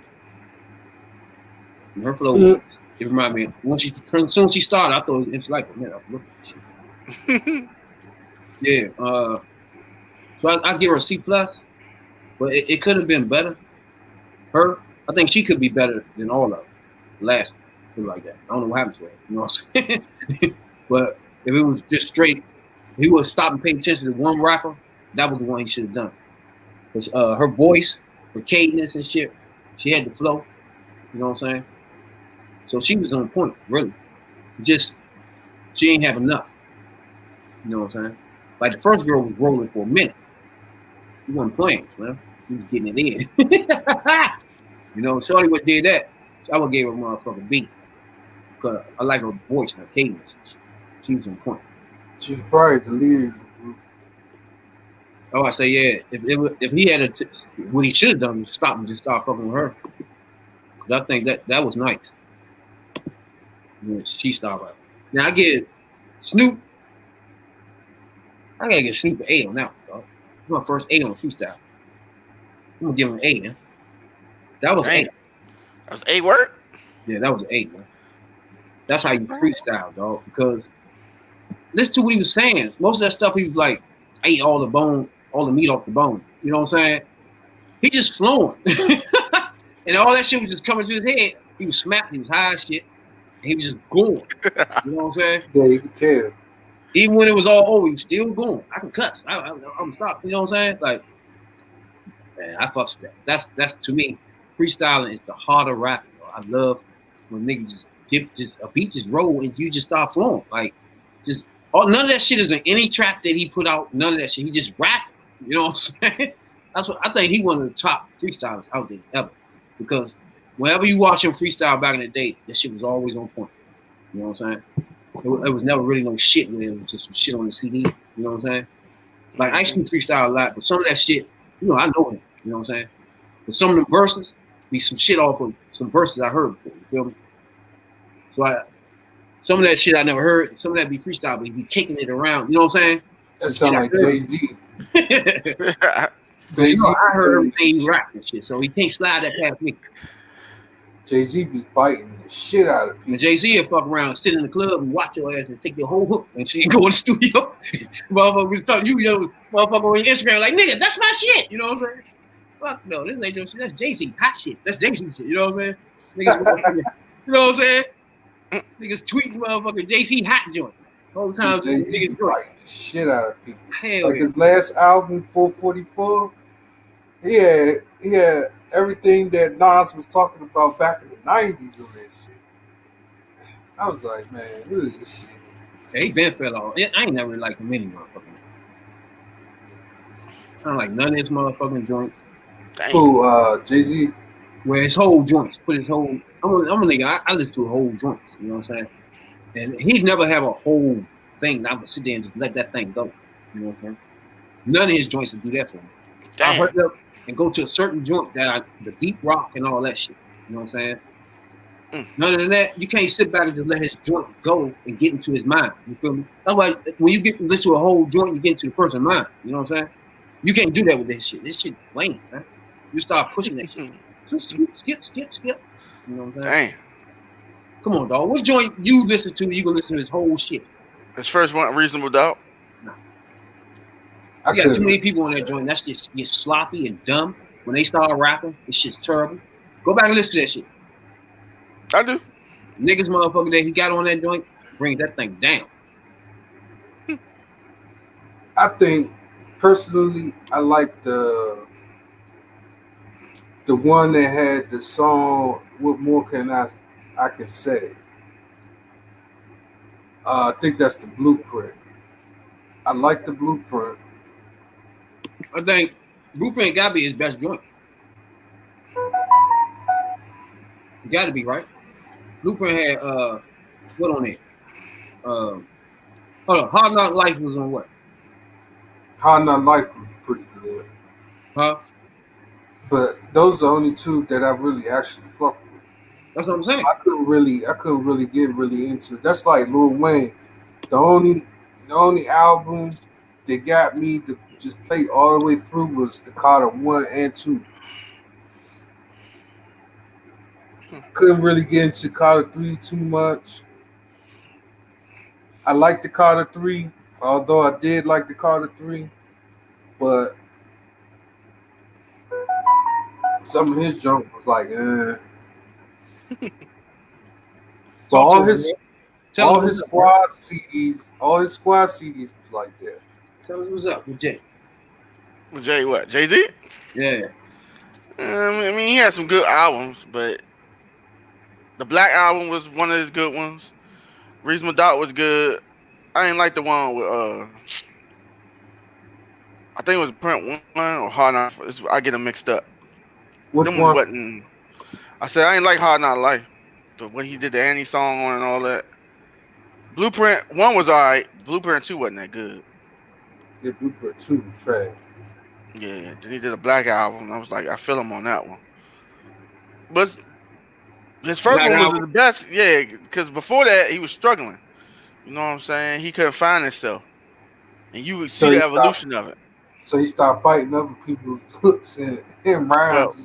And her flow, it reminded me. As soon as she started, I thought it was MC Light. Man, I was looking at shit. Yeah. So I give her a C plus, but it could have been better. Her, I think she could be better than all of them. Last one, like that. I don't know what happened to her. You know what I'm saying? But if it was just straight, he would stop and pay attention to one rapper. That was the one he should have done. Because her voice, her cadence and shit, she had the flow. You know what I'm saying? So she was on point, really. Just she ain't have enough. You know what I'm saying? Like the first girl was rolling for a minute. She wasn't playing, man. She was getting it in. You know, Shorty would did that. I would give her a motherfucking beat. Because I like her voice and her cadence. She was on point. She's probably the leader. Oh, I say, yeah. If he had what he should have done was stop and just start fucking with her. Because I think that was nice. When she stopped right. Now I get Snoop. I gotta get Snoop an A on that one, dog. My first A on freestyle. I'm gonna give him an A, man. That was A. That was A word? Yeah, that was an A, man. That's how you freestyle, dog. Because listen to what he was saying. Most of that stuff he was like, I ate all the meat off the bone. You know what I'm saying? He just flowing. And all that shit was just coming to his head. He was smacked, he was high as shit. And he was just going. You know what I'm saying? Yeah, you can tell. Even when it was all over, he was still going. I can cuss. I'm stopped. You know what I'm saying? Like, man, I fucks with that. That's to me, freestyling is the harder rap. I love when niggas just a beat just roll and you just start flowing. Like, just none of that shit is in any track that he put out. None of that shit. He just rapping. You know what I'm saying? That's what I think. He one of the top freestylers out there ever. Because whenever you watch him freestyle back in the day, that shit was always on point. You know what I'm saying? It was never really no shit with him. Just some shit on the CD. You know what I'm saying? Like, I actually freestyle a lot, but some of that shit, you know, I know him. You know what I'm saying? But some of the verses be some shit off of some verses I heard before. You feel me? So some of that shit I never heard. Some of that be freestyle, but he be kicking it around. You know what I'm saying? That sound like Jay-Z. So, you know, I heard everything he rap and shit, so he can't slide that past me. Jay-Z be biting the shit out of people. And Jay-Z will fuck around, sit in the club and watch your ass and take your whole hook and shit and go in the studio. Motherfucker, tell you, motherfucker on your Instagram, like, nigga, that's my shit. You know what I'm saying? Fuck no, this ain't your shit. That's Jay-Z hot shit. That's Jay-Z shit. You know what I'm saying? Niggas, you know what I'm saying? Niggas tweeting motherfucking Jay-Z hot joint. Whole time Jay-Z be niggas biting the shit out of people. Hell Like yeah. his last album, 444, he had everything that Nas was talking about back in the 90s on that shit. I was like, man, look at this shit. Yeah, he been fell off. I ain't never really liked him any motherfucking. I don't like none of his motherfucking joints. Damn. Who, Jay-Z? Where his whole joints, put his whole. I'm a nigga. I listen to whole joints. You know what I'm saying? And he'd never have a whole thing. I would sit there and just let that thing go. You know what I'm saying? None of his joints would do that for me. I Damn. heard up and go to a certain joint the deep rock and all that shit. You know what I'm saying? None of that. You can't sit back and just let his joint go and get into his mind. You feel me? That's why when you listen to a whole joint, you get into the person's mind. You know what I'm saying? You can't do that with this shit. This shit lame, man. You start pushing that shit. Skip. You know what I'm saying? Damn. Come on, dog. What joint you listen to? You gonna listen to his whole shit? His first one, Reasonable Doubt. You got too many people on that joint. That shit gets sloppy and dumb. When they start rapping, this shit's terrible. Go back and listen to that shit. I do. Niggas, motherfucker, that he got on that joint brings that thing down. I think, personally, I like the one that had the song, What More Can I Can Say. I think that's the Blueprint. I like the Blueprint. I think Blueprint gotta be his best joint. It gotta be, right? Blueprint had what on it? Hold on, Hard Knock Life was on what? Hard Knock Life was pretty good. Huh? But those are the only two that I really actually fuck with. That's what I'm saying. I couldn't really get really into it. That's like Lil Wayne. The only album that got me to just play all the way through was the Carter 1 and 2. Couldn't really get into Carter 3 too much. I like the Carter 3, although I did like the Carter 3, but some of his junk was like, But all his squad CDs was like that. Tell us what's up with Jay. With Jay what? Jay-Z? Yeah. I mean, he had some good albums, but the Black album was one of his good ones. Reasonable Doubt was good. I ain't like the one with I think it was Print 1 or Hard Knock. I get them mixed up. Which Them one? wasn't, I said I ain't like Hard Knock Life. When he did the Annie song on and all that. Blueprint 1 was alright. Blueprint 2 wasn't that good. Yeah, Blueprint 2 was trash. Yeah, then he did a Black album. And I was like, I feel him on that one. But his first Black one was album? the best. Yeah, because before that, he was struggling. You know what I'm saying? He couldn't find himself. And you would So see he the evolution of it. So he started biting other people's hooks and rhymes. Well,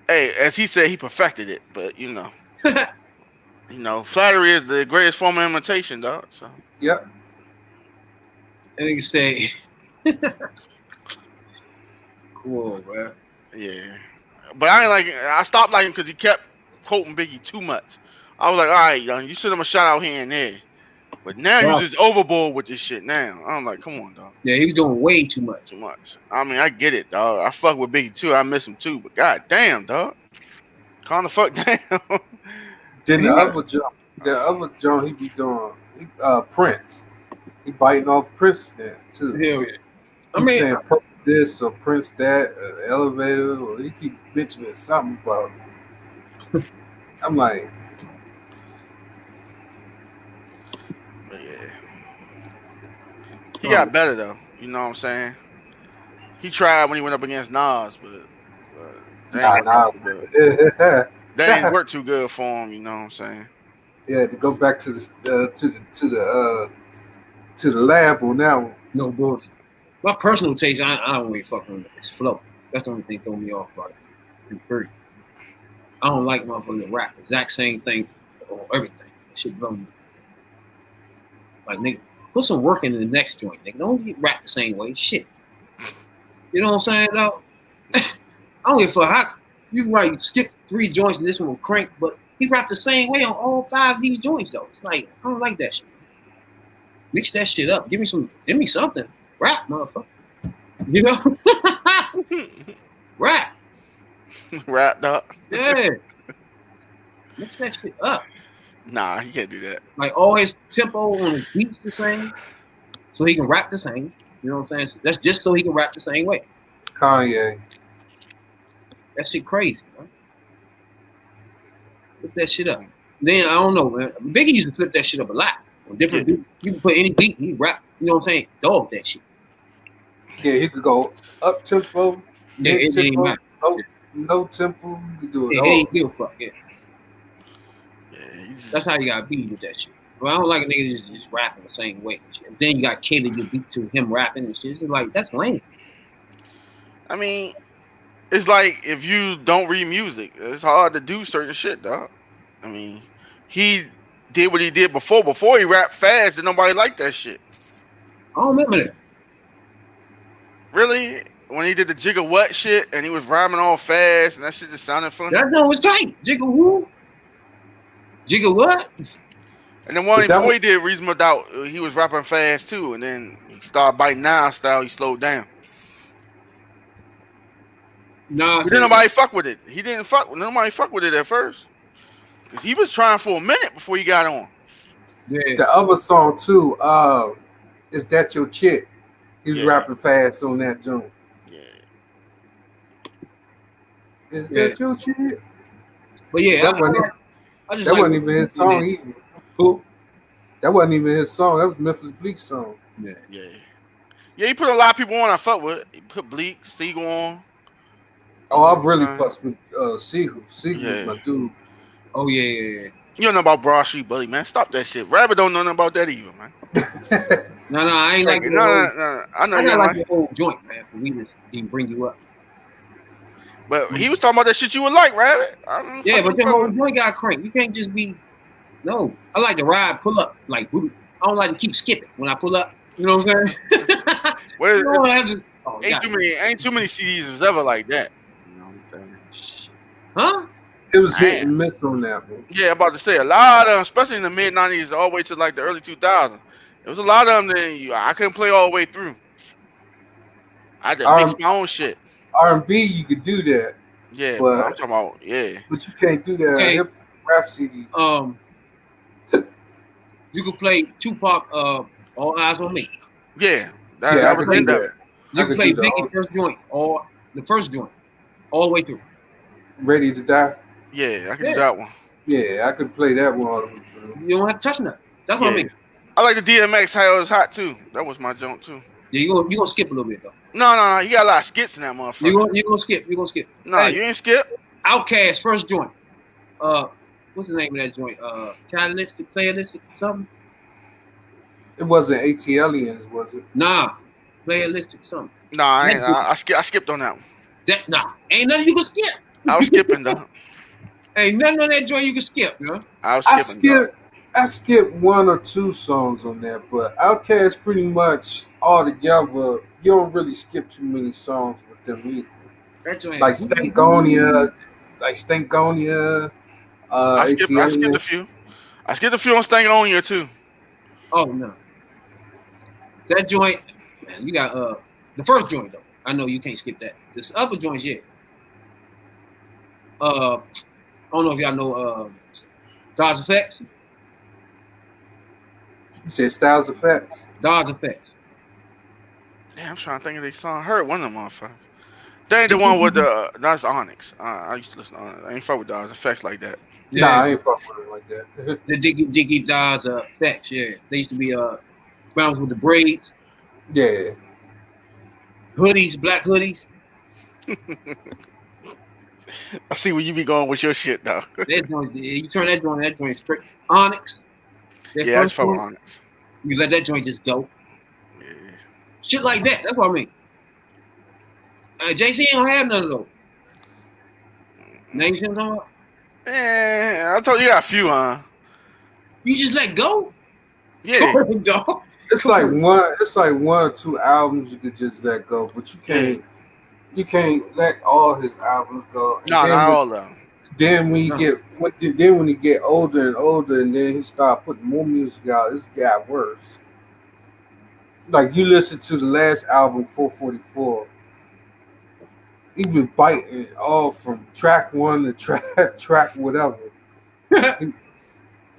hey, as he said, he perfected it. But, you know, flattery is the greatest form of imitation, dog. So. Yep. And nigga say, cool, man. Yeah. But I stopped liking him because he kept quoting Biggie too much. I was like, all right, young, you send him a shout out here and there. But now Wow. you're just overboard with this shit now. I'm like, come on, dog. Yeah, he was doing way too much. Too much. I mean, I get it, dog. I fuck with Biggie too. I miss him too. But god damn, dog. Calm the fuck down. Then the other John he be doing Prince. He biting off Prince now too. Hell yeah. I He mean, saying Prince this or Prince that, elevator, or he keep bitching at something about it. I'm like, But yeah. He got better though. You know what I'm saying? He tried when he went up against Nas, but nah. that ain't work too good for him. You know what I'm saying? Yeah, to go back to the lab on that one. no bullshit. My personal taste, I don't really fuck with his flow. That's the only thing throwing me off about it. It's pretty. I don't like motherfuckers that rap exact same thing or everything. That shit blow me. Like nigga, put some work into the next joint, nigga. Don't get rap the same way. Shit. You know what I'm saying, though? I don't give a fuck how you right, you skip 3 joints and this one will crank, but he rapped the same way on all 5 of these joints though. It's like I don't like that shit. Mix that shit up. Give me something. Rap, motherfucker. You know? Rap. Wrapped up. Yeah. Mix that shit up. Nah, he can't do that. Like all his tempo on his beats the same, so he can rap the same. You know what I'm saying? So that's just so he can rap the same way. Kanye. That shit crazy, man. Flip that shit up. Then I don't know, man. Biggie used to flip that shit up a lot. On different beats. You can put any beat, he rap. You know what I'm saying? Dog that shit. Yeah, he could go up tempo, Yeah, mid it didn't tempo, matter. no tempo. You could do it Yeah, all. he ain't give a fuck. Yeah. Yeah, That's how you gotta be with that shit. Well, I don't like a nigga just rapping the same way. And shit. Then you got cater your beat to him rapping and shit. It's like that's lame. I mean, it's like if you don't read music, it's hard to do certain shit, dog. I mean, he did what he did before. Before he rapped fast, and nobody liked that shit. I don't remember that. Really? When he did the Jigga What shit, and he was rhyming all fast, and that shit just sounded funny. That joint was tight. Jigga who? Jigga what? And then one But that before he did Reasonable Doubt, he was rapping fast too, and then he started biting down style. He slowed down. Nah, But then nobody fuck with it. He didn't fuck. Nobody fuck with it at first, cause he was trying for a minute before he got on. yeah. The other song too, Is That Your Chick? He was Yeah. rapping fast on that joint. Yeah. Is Yeah. that your chick? But yeah, That wasn't even his song either. Who? That wasn't even his song. That was Memphis Bleak's song. Yeah. Yeah. Yeah, he put a lot of people on I fuck with. He put Bleak, Siegel on. Oh, I've really fucked with Siegel. Siegel Yeah. was my dude. Oh yeah. You don't know about Broad Street Bully, man. Stop that shit. Rabbit don't know nothing about that either, man. No, I ain't like No. I know I you got like like the whole joint, man, for we just didn't bring you up. But he was talking about that shit you would like, Rabbit. Yeah, but the whole joint got cranked. You can't just be no. I like to ride, pull up, like I don't like to keep skipping when I pull up. You know what I'm saying? Well, You don't have to, oh, ain't too many CDs was ever like that. You know what I'm saying? huh? It was hit Man. and miss on that one. Yeah, about to say a lot of them, especially in the mid '90s, all the way to like the early 2000s. There was a lot of them that I couldn't play all the way through. I had to mix my own shit. R&B, you could do that, Yeah, but but I'm talking about but you can't do that on Okay. hip rap CD. You can play Tupac, All Eyes on Me. Yeah, I that could was do in there. that. You I can could play do that. Biggie first joint, or the first joint, all the way through. Ready to Die. Yeah, I can Yeah. do that one. Yeah, I could play that one all the way through. You don't have to touch nothing. That's what I Yeah. mean. I like the DMX How It Was Hot too. That was my joint too. Yeah, you gonna skip a little bit though. No, you got a lot of skits in that motherfucker. You gonna skip. You gonna skip. Nah, Hey, you ain't skip. Outkast first joint. What's the name of that joint? Playalistic, something. It wasn't ATLians, was it? Nah, Playalistic, something. Nah, I skipped on that one. Ain't nothing you can skip. I was skipping though. Ain't nothing on that joint you can skip, you know? I was I skipping. dog. skipped 1 or 2 songs on that, but Outkast pretty much all together. You don't really skip too many songs with them either. That joint. Like Stankonia, I skipped a ATLians. few. I skipped a few on Stankonia too. Oh no. That joint, man, you got the first joint though. I know you can't skip that. This other joints, yeah. I don't know if y'all know Dodge Effects. You said Styles Effects. Dodge Effects. Damn, I'm trying to think of their song. I heard one of them motherfuckers. That ain't the one with that's Onyx. I used to listen to Onyx. I ain't fuck with Dodge Effects like that. Yeah. Nah, I ain't fuck with it like that. The Diggy Dodge Effects, yeah. They used to be browns with the braids, Yeah. hoodies, black hoodies. I see where you be going with your shit though. That joint, you turn that joint straight. Onyx. That Yeah, I first just fuck with joint, Onyx. you let that joint just go. Yeah. Shit like that. That's what I mean. JC don't have none of those. Nation don't. I told you got a few, huh? You just let go? Yeah. Come on, dog. It's like one or two albums you could just let go, but you can't let all his albums go. And No, not all of them. then when No. he get older and older, and then he start putting more music out, it's got worse. Like you listen to the last album, 444. He been biting it all from track one to track whatever.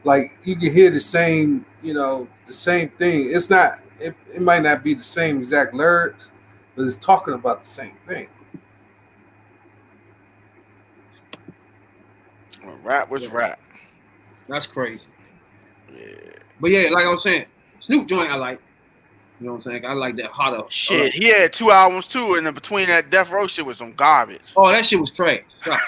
Like you can hear the same, the same thing. It's not. It might not be the same exact lyrics, but it's talking about the same thing. Rap was rap. That's crazy. Yeah. But yeah, like I was saying, Snoop joint I like. You know what I'm saying? I like that hotter. Shit, he had 2 albums too, and in between that Death Row shit was some garbage. Oh, that shit was trash. Stop.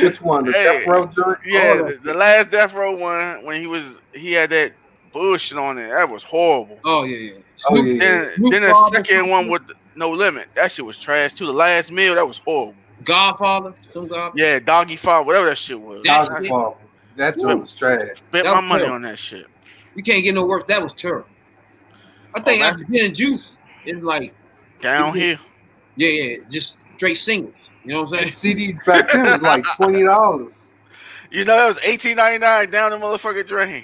Which one? The Death Row joint? Yeah, the last Death Row one when he had that bullshit on it. That was horrible. Oh yeah. Then the second one with No Limit, that shit was trash too. The Last Meal, that was horrible. Godfather, some Godfather. Yeah, Doggy Father, whatever that shit was. Doggy Father. That joint was trash. Spent my money on that shit. You can't get no worse. That was terrible. I think after getting Juice, it's like downhill. Yeah, just straight singles. You know what I'm saying? CDs back then was like $20. You know, that was $18.99 down the motherfucking drain.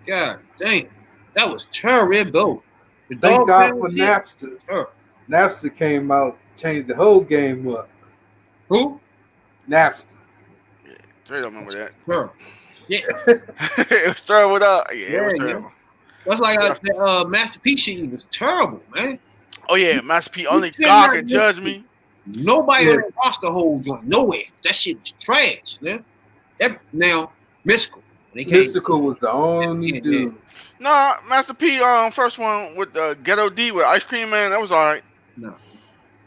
God damn, that was terrible. Thank God for Napster. Napster came out, changed the whole game up. Who? Yeah, Napster. Dre don't remember that. Terrible. Yeah. It was terrible. It was terrible. That's like that Master P shit was terrible, man. Oh yeah, Master P. Only God can judge me. Nobody watched the whole joint. Nowhere. That shit was trash, man. Now, Mystical. Mystical was the only dude. Nah, Master P. First one with Ghetto D with Ice Cream Man. That was all right. No.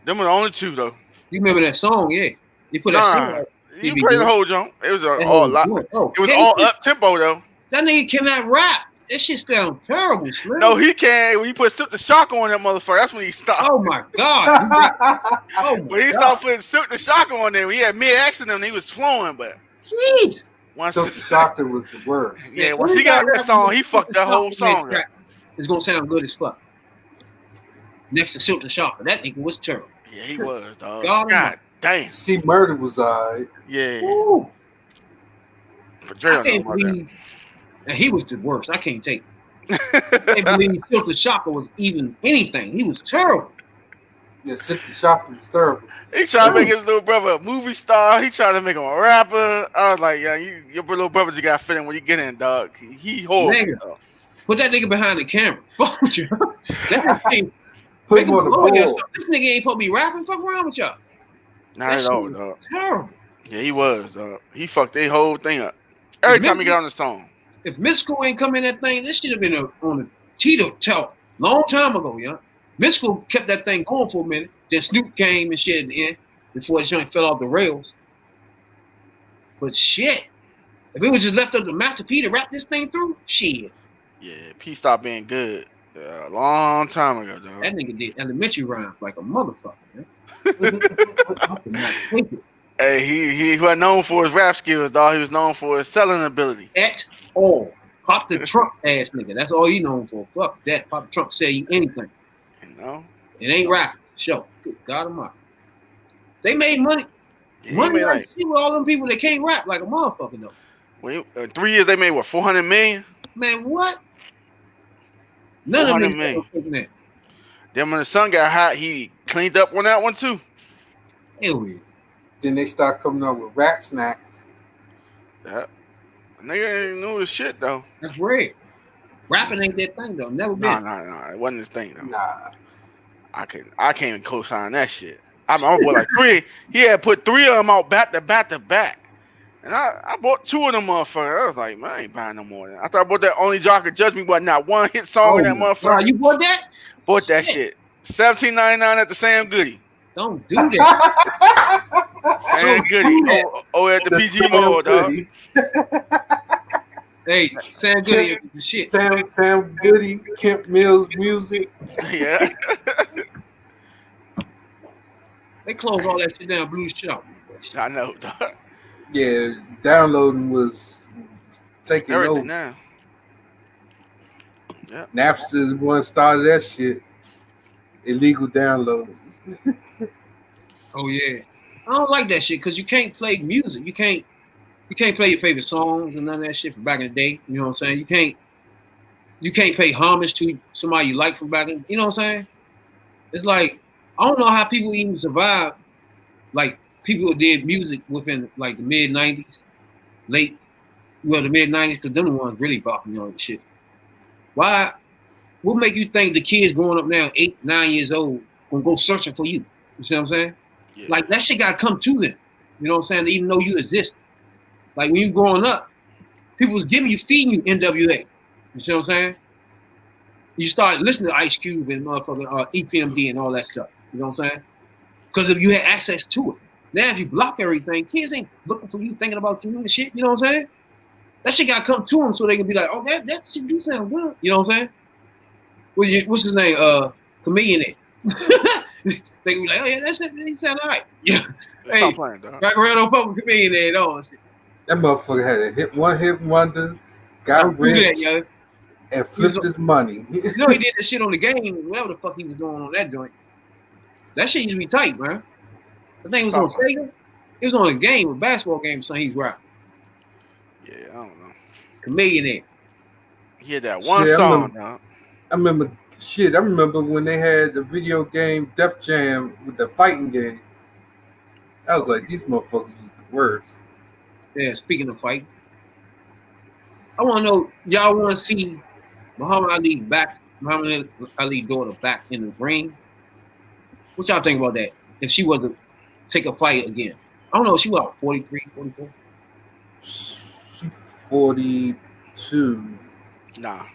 Them were the only two though. You remember that song? Yeah. You put that song. Out. You played the whole jump. It was all lot. It was all up tempo though. That nigga cannot rap. That shit sounds terrible, Slim. No, he can't. When you put Silk the Shocker on that motherfucker, that's when he stopped. Oh my god. When he started putting Silk the Shocker on there, he had mid-action and he was flowing, but jeez. Silk the Shocker was the word. Yeah, once he got that song, he fucked that whole song up. It's gonna sound good as fuck. Next to Silk the Shocker, that nigga was terrible. Yeah, he was, dog. God damn. See, Murder was alright. Yeah. Woo. For Dre, I can't believe. And he was the worst. I can't take it. I can't believe Silk the Shocker was even anything. He was terrible. Yeah, Silk the Shocker was terrible. He tried to make his little brother a movie star. He tried to make him a rapper. I was like, yeah, your little brother you got to fit in when you get in, dog. He horrible. Put that nigga behind the camera. Fuck you. That nigga Put him on the board. This nigga ain't supposed to be rapping. Fuck around with y'all. Not at all, dog. Terrible. Yeah, he was, dog. He fucked the whole thing up. Every time he got on the song. If Mystical ain't come in that thing, this should have been on the teeter-totter long time ago, yeah. Mystical kept that thing going for a minute. Then Snoop came and shit at the end before the joint fell off the rails. But shit, if it was just left up to Master P to rap this thing through, shit. Yeah, P stopped being good a long time ago, dog. That nigga did elementary rhymes like a motherfucker, man. I could not take it. Hey, he wasn't known for his rap skills, dog. He was known for his selling ability. At all. Pop the Trump ass nigga. That's all he known for. Fuck that. Pop the Trump say you anything. You know? It ain't rapping. Show. Good God Almighty. They made money. Yeah, money like shit with all them people that can't rap like a motherfucker though. Well, 3 years they made what, 400 million? Man, what? None of them that. Then when the sun got hot, he cleaned up on that one too. Hell yeah. Then they start coming up with rap snacks. That nigga ain't knew his shit though. That's weird. Rapping ain't that thing though. Never been. Nah. It wasn't his thing though. Nah. I can't even co-sign that shit. I bought like 3. He had put 3 of them out back to back. And I bought 2 of them motherfuckers. I was like, man, I ain't buying no more. I thought I bought that Only Jock Could Judge Me, but not one hit song in that motherfucker. You bought that? Bought that shit. $17.99 at the Sam Goody. Don't do that. Sam Goody. Oh, at the PG Mall, dog. Hey, Sam Goody, shit. Sam Goody, Kemp Mills Music. Yeah. They closed all that shit down, Blue Shop. I know, dog. Yeah, downloading was taking Everything over. now. Yep. Napster is the one started that shit. Illegal downloading. Oh yeah. I don't like that shit because you can't play music. You can't play your favorite songs and none of that shit from back in the day. You know what I'm saying? You can't pay homage to somebody you like from back in. You know what I'm saying? It's like I don't know how people even survive. Like people who did music within like the mid '90s, the mid '90s, because them the ones really popping on the shit. Why? What make you think the kids growing up now, 8, 9 years old, gonna go searching for you? You see what I'm saying? Yeah. Like that shit gotta come to them. You know what I'm saying? Even though you exist. Like when you growing up, people was feeding you NWA. You see what I'm saying? You start listening to Ice Cube and motherfucking EPMD and all that stuff. You know what I'm saying? Because if you had access to it. Now if you block everything, kids ain't looking for you, thinking about you and shit. You know what I'm saying? That shit gotta come to them so they can be like, oh, that shit do sound good. You know what I'm saying? What's his name? Chameleon. They can be like, oh yeah, that shit he sound all right. Yeah. Hey, Stop playing, dog. back around on public Chameleon and all shit. That motherfucker had a one hit wonder, got Don't do that, rich, yo. and flipped his money. You know he did that shit on the game, whatever the fuck he was doing on that joint. That shit used to be tight, man. I think it was on Sega. It was on a game, a basketball game, so he's rapping. Yeah, I don't know. Chameleon. He had that one Shit, song, dog. I remember when they had the video game Def Jam with the fighting game. I was like, these motherfuckers is the worst. Yeah, speaking of fight, I want to know, y'all want to see Muhammad Ali daughter back in the ring? What y'all think about that? If she was to take a fight again. I don't know, she was 43, 44? She 42. Nah.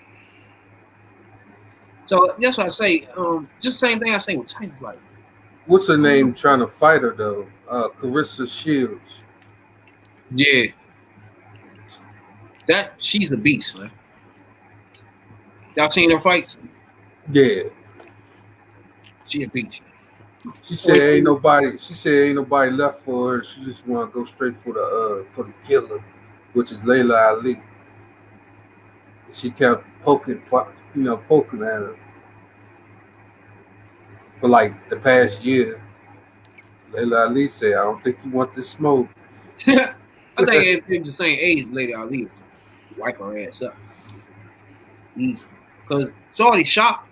So that's what I say. Just the same thing I say with Titus. Like, What's her name trying to fight her though? Carissa Shields. yeah, she's a beast, man. Y'all seen her fights? Yeah. She a beast. She said ain't nobody left for her. She just want to go straight for the killer, which is Layla Ali. She kept poking at her for like the past year. Layla Ali said, "I don't think you want this smoke." I think if they're the same age, Lady Ali would wipe her ass up easy. Cause Shorty shot,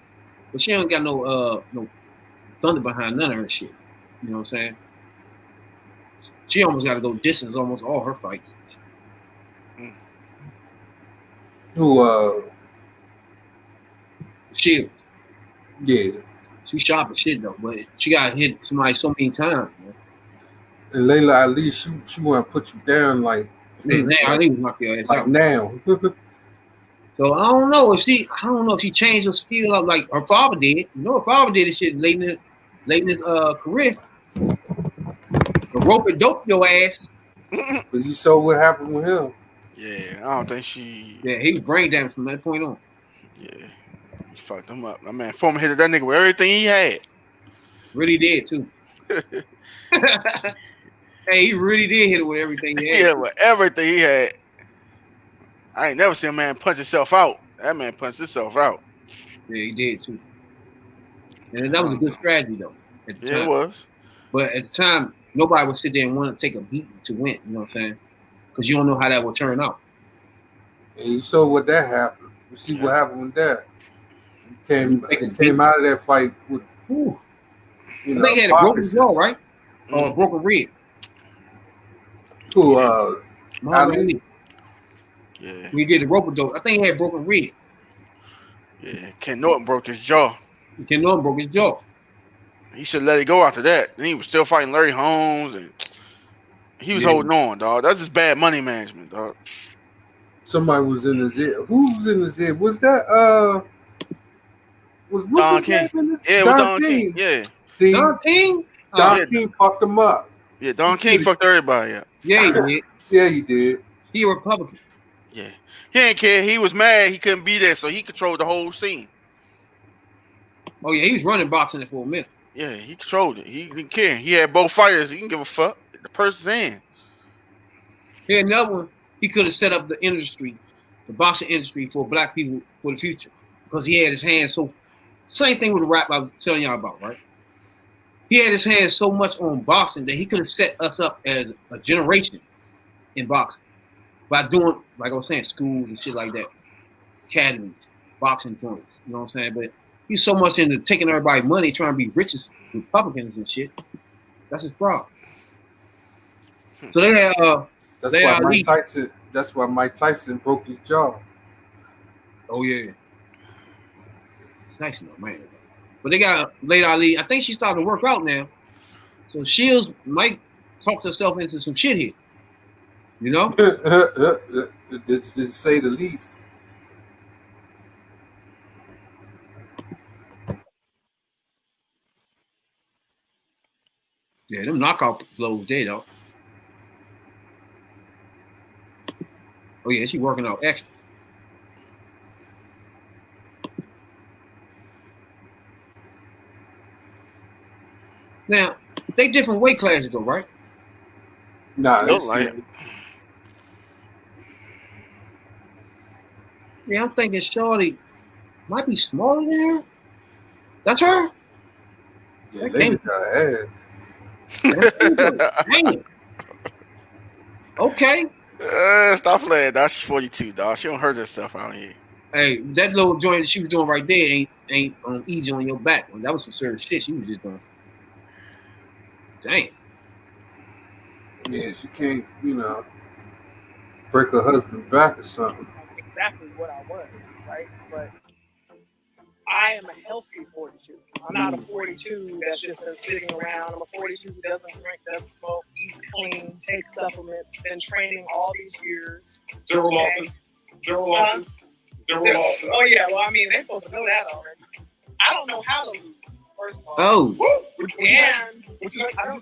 but she don't got no thunder behind none of her shit. You know what I'm saying? She almost got to go distance almost all her fights. Who? Shield. Yeah. She sharp as shit though, but she got hit somebody so many times. Man. And Layla Ali, she want to put you down like. Man, now Ali was knock your ass like out. now. So I don't know if she changed her skill up like her father did. You know, her father did this shit late in his career. The rope and dope your ass. But you saw what happened with him. Yeah, I don't think she. Yeah, he was brain damaged from that point on. Yeah, he fucked him up. My man, former hit that nigga with everything he had. Really did too. Hey, he really did hit it with everything he had. Yeah, with everything he had. I ain't never seen a man punch himself out. That man punched himself out. Yeah, he did too. And that was a good strategy though. At the time. It was. But at the time, nobody would sit there and want to take a beat to win. You know what I'm saying? Because you don't know how that will turn out. And you saw what that happened. You see what happened with that. He came out of that fight with, I think he had a broken jaw, right? Or a broken rib. Who? Ali. Yeah. He did the rope-a-dope. I think he had broken rib. Yeah. Ken Norton broke his jaw. Ken Norton broke his jaw. He should let it go after that. Then he was still fighting Larry Holmes, and he was holding on, dog. That's just bad money management, dog. Somebody was in his ear. Who was in his ear? Was that was Don King? Yeah, it was Don King. Yeah. See, Don King? Don King fucked him up. Yeah, Don King fucked everybody up. Yeah, he did. Yeah, he did. He a Republican. Yeah. He didn't care. He was mad he couldn't be there, so he controlled the whole scene. Oh, yeah, he was running boxing for a minute. Yeah, he controlled it. He didn't care. He had both fighters. He didn't give a fuck. The person's in. Here another one. He could have set up the industry, the boxing industry for black people for the future, because he had his hands so. Same thing with the rap I was telling y'all about, right? He had his hands so much on boxing that he could have set us up as a generation in boxing by doing, like I was saying, schools and shit like that, academies, boxing joints. You know what I'm saying? But he's so much into taking everybody's money, trying to be rich as Republicans and shit. That's his problem. So they had That's why Mike Tyson broke his jaw. Oh yeah, it's nice enough, man. But they got Lady Ali. I think she started to work out now. So Shields might talk herself into some shit here. You know? to say the least. Yeah, them knockout blows there, though. Oh yeah, she working out extra. Now, they different weight classes though, right? Nah, Look like Yeah, I'm thinking Shorty might be smaller than her. That's her? Yeah, Lady got an ass. Damn. Okay. Stop playing, dog. She's 42, dog. She don't hurt herself out here. Hey, that little joint that she was doing right there ain't easy on your back. That was some serious shit she was just doing. Dang. Yeah, she can't, break her husband back or something. Exactly what I was, right? But I am a healthy 42. I'm not a 42 that's just been sitting around. I'm a 42 who doesn't drink, doesn't smoke, eats clean, takes supplements, been training all these years. Zero losses. Zero losses. Zero losses. Oh yeah, well I mean they're supposed to know that already. I don't know how to lose, first of all. Oh. And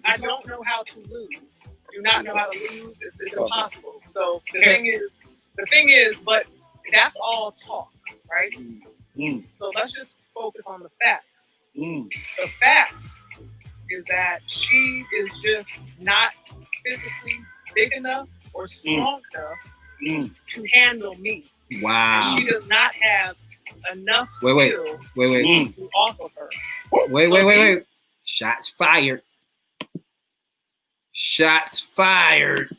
I don't know how to lose. Do not know how to lose. It's impossible. So the thing is, but that's all talk, right? So let's just focus on the facts. The fact is that she is just not physically big enough or strong enough to handle me. Wow. And she does not have enough skill to offer her. Wait. Shots fired. Shots fired.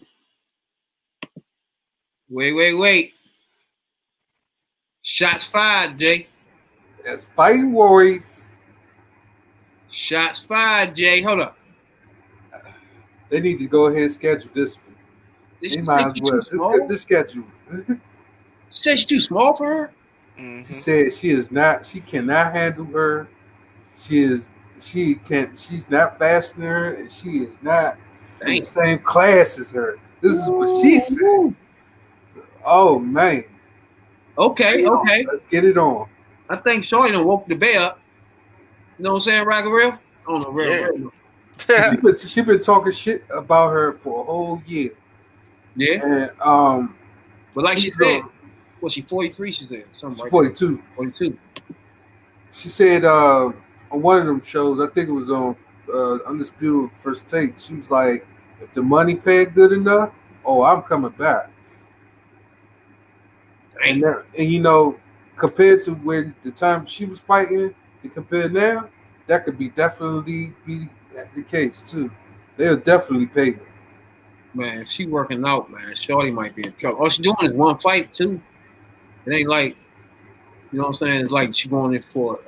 Wait. Shots fired, Jay. That's fighting words. Shots fired, Jay. Hold up. They need to go ahead and schedule this one. They might as well. Let's get this schedule. She said she's too small for her? Mm-hmm. She said she cannot handle her. She's not fast than her, and she is not in the same class as her. This is what she said. Oh man. Okay. Let's get it on. I think Shorty done woke the bear up. You know what I'm saying, Rocket Real? I don't know, real. She been talking shit about her for a whole year. Yeah. And but like she said, was she 43? She said something like 42. 42. She said on one of them shows, I think it was on Undisputed First Take, she was like, if the money paid good enough, I'm coming back. And compared to when the time she was fighting to compare now, that could definitely be the case too. They'll definitely pay her. Man, if she working out, man, Shorty might be in trouble. All she doing is one fight too. It ain't like, you know what I'm saying? It's like she going in for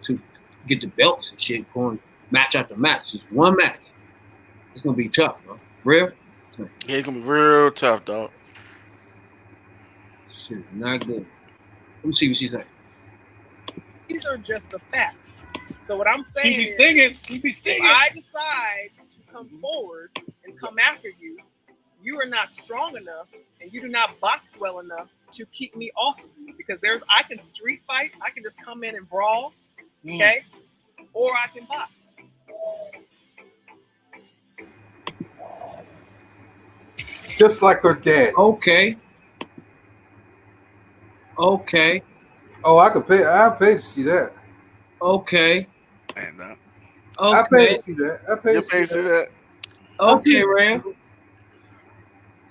to get the belts and shit, going match after match. Just one match. It's gonna be tough, bro. Real? Yeah, it's gonna be real tough, dog. Shit, not good. Let me see what she saying. These are just the facts. So what I'm saying He be stinging. if I decide to come forward and come after you, you are not strong enough and you do not box well enough to keep me off of you. Because I can street fight, I can just come in and brawl, okay? Or I can box. Just like her dad. Okay. Oh, I could pay. I'll pay to see that. Okay. Man, I pay to see that. you pay to see that. Okay, Ram.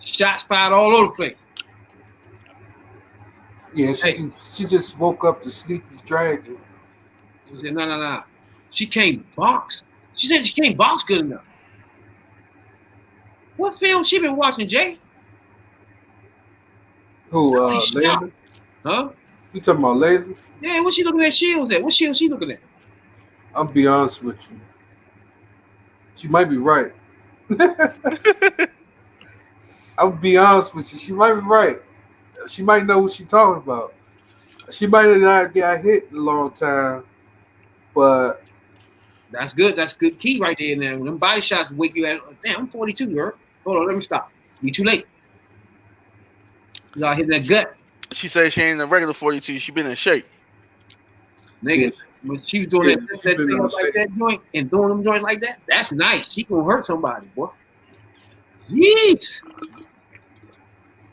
Shots fired all over the place. Yeah, Hey. she just woke up the sleepy dragon. She said, no. She can't box. She said she can't box good enough. What film she been watching, Jay? Who, She's shocked. Layla? Huh? You talking about Layla? Yeah, what she looking at Shields at? What Shields she looking at? I'll be honest with you. She might be right. I'll be honest with you. She might be right. She might know what she's talking about. She might have not got hit in a long time, but That's good. That's good key right there. Now, when them body shots wake you at, damn, I'm 42, girl. Hold on, let me stop. You too late. You gotta hit that gut, She said she ain't a regular 42. She been in shape. nigga. When she was doing Yeah, that she thing been on like shape. that joint and doing them joints like that, that's nice. She gonna hurt somebody, boy. Yeet.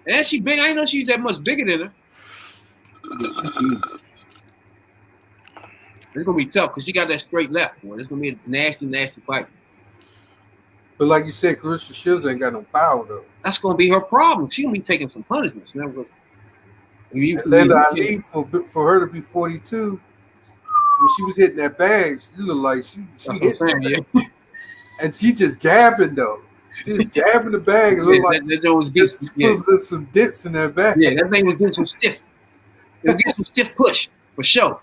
And she big. I didn't know she was that much bigger than her. yeah, she's huge. It's gonna be tough because she got that straight left, boy. It's gonna be a nasty fight. But like you said, Carissa Shields ain't got no power though. That's gonna be her problem. She gonna be taking some punishments. You know, And Layla Ali, for her to be 42, when she was hitting that bag, she looked like she hit that bag. And she just jabbing though. She just jabbing the bag. It looked like that there's some dents in that bag. Yeah, that thing was getting some stiff. It was getting some stiff push for sure.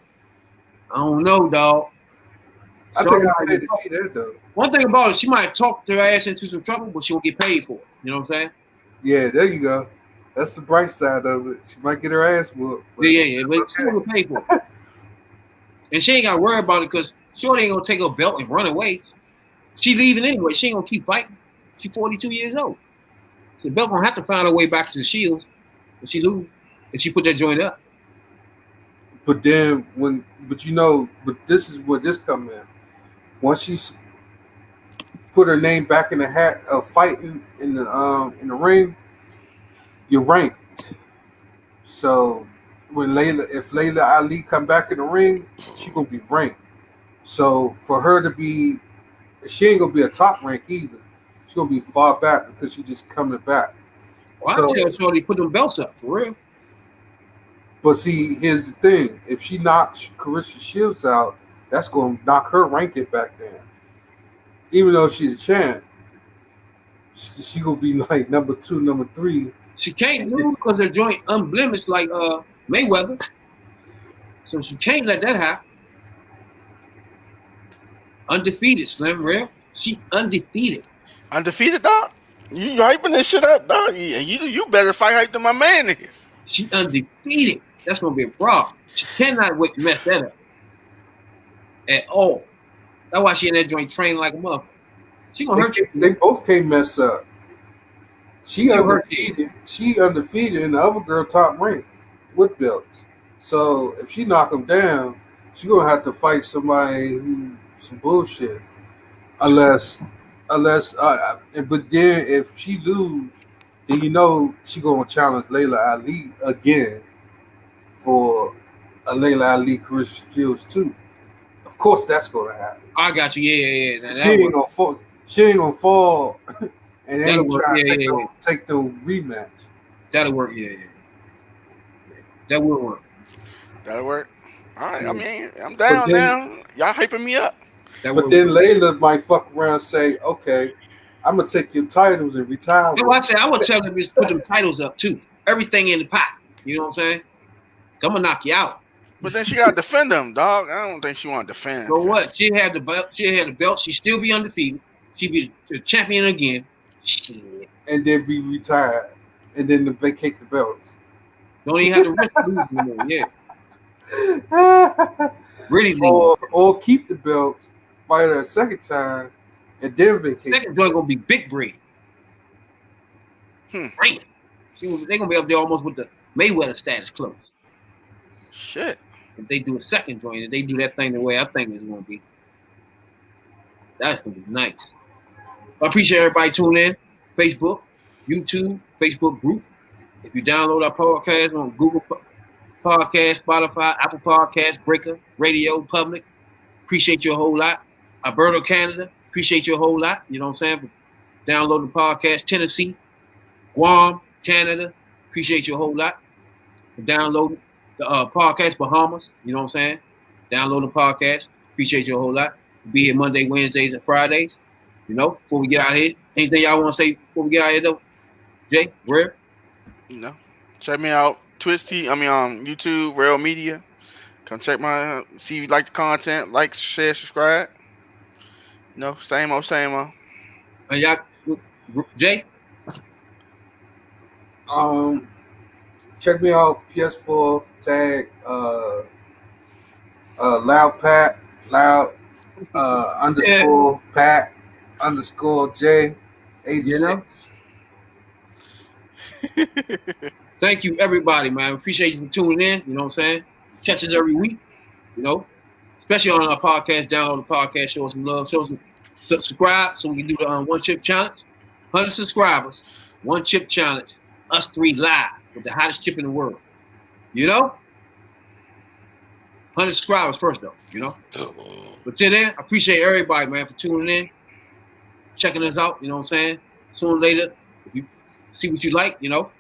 I don't know, dog. I think I'm ready to see that though. One thing about it, she might talk her ass into some trouble, but she won't get paid for it. You know what I'm saying? Yeah, there you go. That's the bright side of it. She might get her ass whooped. Yeah, but she won't get paid for it. And she ain't got to worry about it because she ain't going to take her belt and run away. She leaving anyway. She ain't going to keep fighting. She's 42 years old. So the belt going to have to find her way back to the Shields if she lose, if she put that joint up. But then but this is where this come in. Once she's put her name back in the hat of fighting in the ring, you're ranked. So if Layla Ali come back in the ring, she gonna be ranked. So for her to be, she ain't gonna be a top rank either. She's gonna be far back because she's just coming back. Well, I tell Shorty put them belts up for real. But see, here's the thing: if she knocks Carissa Shields out, that's gonna knock her ranking back down. Even though she's a champ, she gonna be like number 2, number 3. She can't lose because her joint unblemished like Mayweather. So she can't let that happen. Undefeated, Slim, real. She undefeated. Undefeated, dog? You hyping this shit up, dog? You better fight hype than my man is. She undefeated. That's gonna be a problem. She cannot mess that up at all. That's why she in that joint training like a motherfucker. She gonna hurt you. They both can't mess up. She undefeated. She undefeated, and the other girl top ranked with belts. So if she knock them down, she gonna have to fight somebody who some bullshit. Unless, but then if she lose, then she gonna challenge Layla Ali again for a Layla Ali Carissa Shields too. Of course, that's gonna happen. I got you. Yeah. Now, She ain't gonna fall. She ain't gonna fall, and they ain't trying to take no rematch. That'll work. Yeah. That will work. That'll work. All right. I mean, I'm down now. Y'all hyping me up. But then Layla might fuck around and say, "Okay, I'm gonna take your titles and retire." That's what I said. I would tell them to put them titles up too. Everything in the pot. You know what I'm saying? I'm gonna knock you out. But then she gotta defend them, dog. I don't think she want to defend. So what? She had the belt. She still be undefeated. She be the champion again. Shit. And then be retired, and then vacate the belts. Don't even have to risk losing anymore. Yeah. Really leave. Or keep the belts, fight her a second time, and then vacate. Second joint gonna be big bread. Right. They're gonna be up there almost with the Mayweather status close. Shit. If they do a second joint, if they do that thing the way I think it's gonna be, that's gonna be nice. I appreciate everybody tuning in. Facebook, YouTube, Facebook group. If you download our podcast on Google Podcast, Spotify, Apple Podcast, Breaker, Radio, Public, appreciate you a whole lot. Alberta, Canada, appreciate you a whole lot. You know what I'm saying? Download the podcast. Tennessee, Guam, Canada. Appreciate you a whole lot for downloading the podcast. Bahamas, you know what I'm saying? Download the podcast. Appreciate you a whole lot. Be here Monday, Wednesdays, and Fridays. You know, before we get out of here. Anything y'all want to say before we get out of here, though? Jay, Rare? You know, check me out. YouTube, Real Media. Come check my, see if you like the content, like, share, subscribe. No, same old, same old. And y'all, Jay? Check me out, PS4 tag loud pat loud underscore pat underscore J 86. You know? Thank you, everybody, man. Appreciate you for tuning in. You know what I'm saying? Catch us every week, you know, especially on our podcast. Download the podcast, show us some love, show us some, subscribe so we can do the One Chip Challenge. 100 subscribers, One Chip Challenge, us three live with the hottest chip in the world. You know? 100 subscribers first, though, you know? But till then, I appreciate everybody, man, for tuning in, checking us out, you know what I'm saying? Sooner or later, if you see what you like, you know,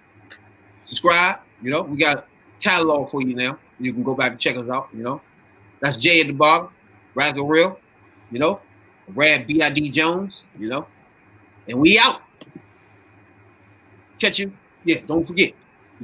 subscribe, you know, we got a catalog for you now. You can go back and check us out, you know. That's Jay at the bottom, Radical Real, you know, Rad B.I.D. Jones, you know, and we out. Catch you. Yeah, don't forget,